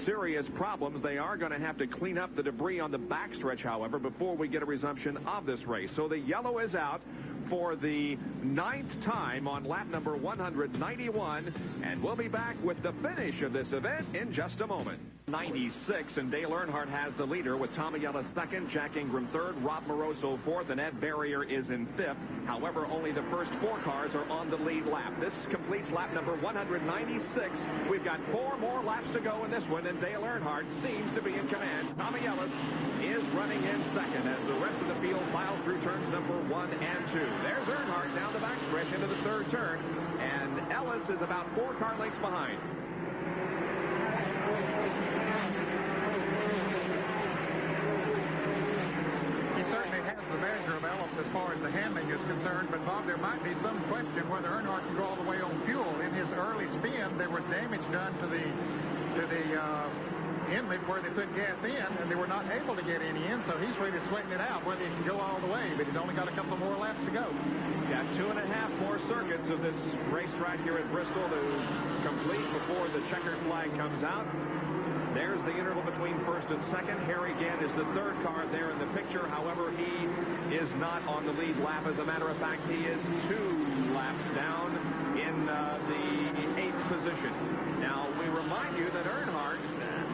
serious problems. They are going to have to clean up the debris on the backstretch, however, before we get a resumption of this race. So the yellow is out for the 9th time on lap number 191, and we'll be back with the finish of this event in just a moment. 96, and Dale Earnhardt has the leader with Tommy Ellis second, Jack Ingram third, Rob Moroso fourth, and Ed Barrier is in fifth. However, only the first 4 cars are on the lead lap. This completes lap number 196. We've got 4 more laps to go in this one, and Dale Earnhardt seems to be in command. Tommy Ellis is running in second as the rest of the field files through turns number 1 and 2. There's Earnhardt down the backstretch into the 3rd turn, and Ellis is about 4 car lengths behind. The measure of Ellis as far as the handling is concerned, but Bob, there might be some question whether Earnhardt can go all the way on fuel. In his early spin, there was damage done to the inlet where they put gas in, and they were not able to get any in, so he's really sweating it out whether he can go all the way, but he's only got a couple more laps to go. He's got 2.5 more circuits of this racetrack here at Bristol to complete before the checkered flag comes out. There's the interval between first and second. Harry Gant is the 3rd car there in the picture. However, he is not on the lead lap. As a matter of fact, he is 2 laps down in the 8th position. Now, we remind you that Earnhardt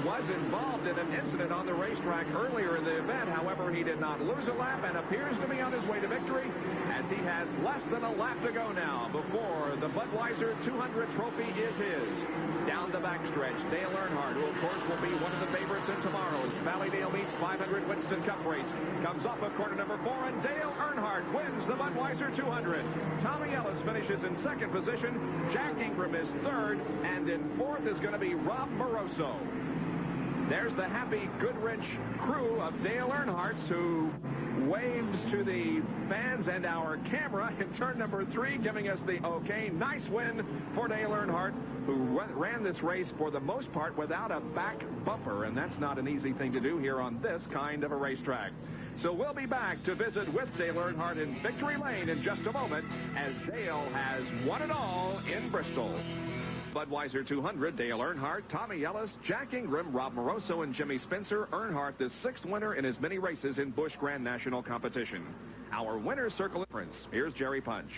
was involved in an incident on the racetrack earlier in the event. However, he did not lose a lap and appears to be on his way to victory as he has less than a lap to go now before the Budweiser 200 trophy is his. Down the backstretch, Dale Earnhardt, who of course will be one of the favorites in tomorrow's Valleydale Meets 500 Winston Cup race, comes off of corner number 4, and Dale Earnhardt wins the Budweiser 200. Tommy Ellis finishes in 2nd position. Jack Ingram is 3rd, and in 4th is going to be Rob Moroso. There's the happy Goodrich crew of Dale Earnhardt, who waves to the fans and our camera in turn number 3, giving us the okay. Nice win for Dale Earnhardt, who ran this race for the most part without a back bumper, and that's not an easy thing to do here on this kind of a racetrack. So we'll be back to visit with Dale Earnhardt in Victory Lane in just a moment, as Dale has won it all in Bristol. Budweiser 200, Dale Earnhardt, Tommy Ellis, Jack Ingram, Rob Moroso, and Jimmy Spencer. Earnhardt, the 6th winner in as many races in Busch Grand National competition. Our winner's circle difference. Here's Jerry Punch.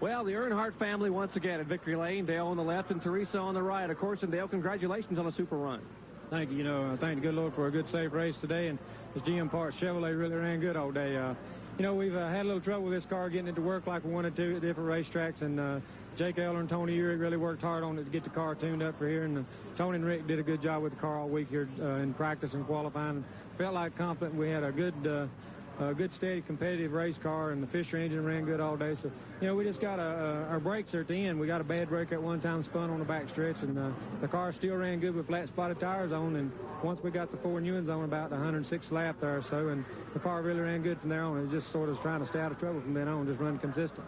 Well, the Earnhardt family once again at Victory Lane. Dale on the left and Teresa on the right. Of course, and Dale, congratulations on a super run. Thank you. Thank the good Lord for a good, safe race today. And this GM Parts Chevrolet really ran good all day. We've had a little trouble with this car getting it to work like we wanted to at different racetracks. And Jake Eller and Tony Urick really worked hard on it to get the car tuned up for here. And Tony and Rick did a good job with the car all week here in practice and qualifying. Felt like confident we had a good, steady, competitive race car, and the Fisher engine ran good all day. So, we just got our brakes are at the end. We got a bad brake at one time, spun on the back stretch, and the car still ran good with flat spotted tires on. And once we got the 4 new ones on about the 106th lap there or so, and the car really ran good from there on. It was just sort of trying to stay out of trouble from then on, just run consistent.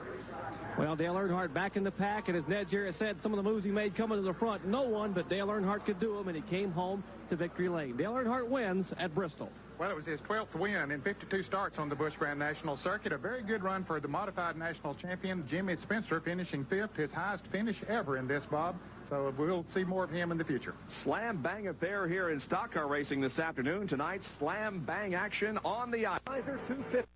Well, Dale Earnhardt back in the pack, and as Ned Jarrett said, some of the moves he made coming to the front, no one but Dale Earnhardt could do them, and he came home to Victory Lane. Dale Earnhardt wins at Bristol. Well, it was his 12th win in 52 starts on the Busch Grand National Circuit. A very good run for the modified national champion, Jimmy Spencer, finishing 5th, his highest finish ever in this, Bob. So we'll see more of him in the future. Slam bang affair here in stock car racing this afternoon. Tonight's slam bang action on the ice. 250.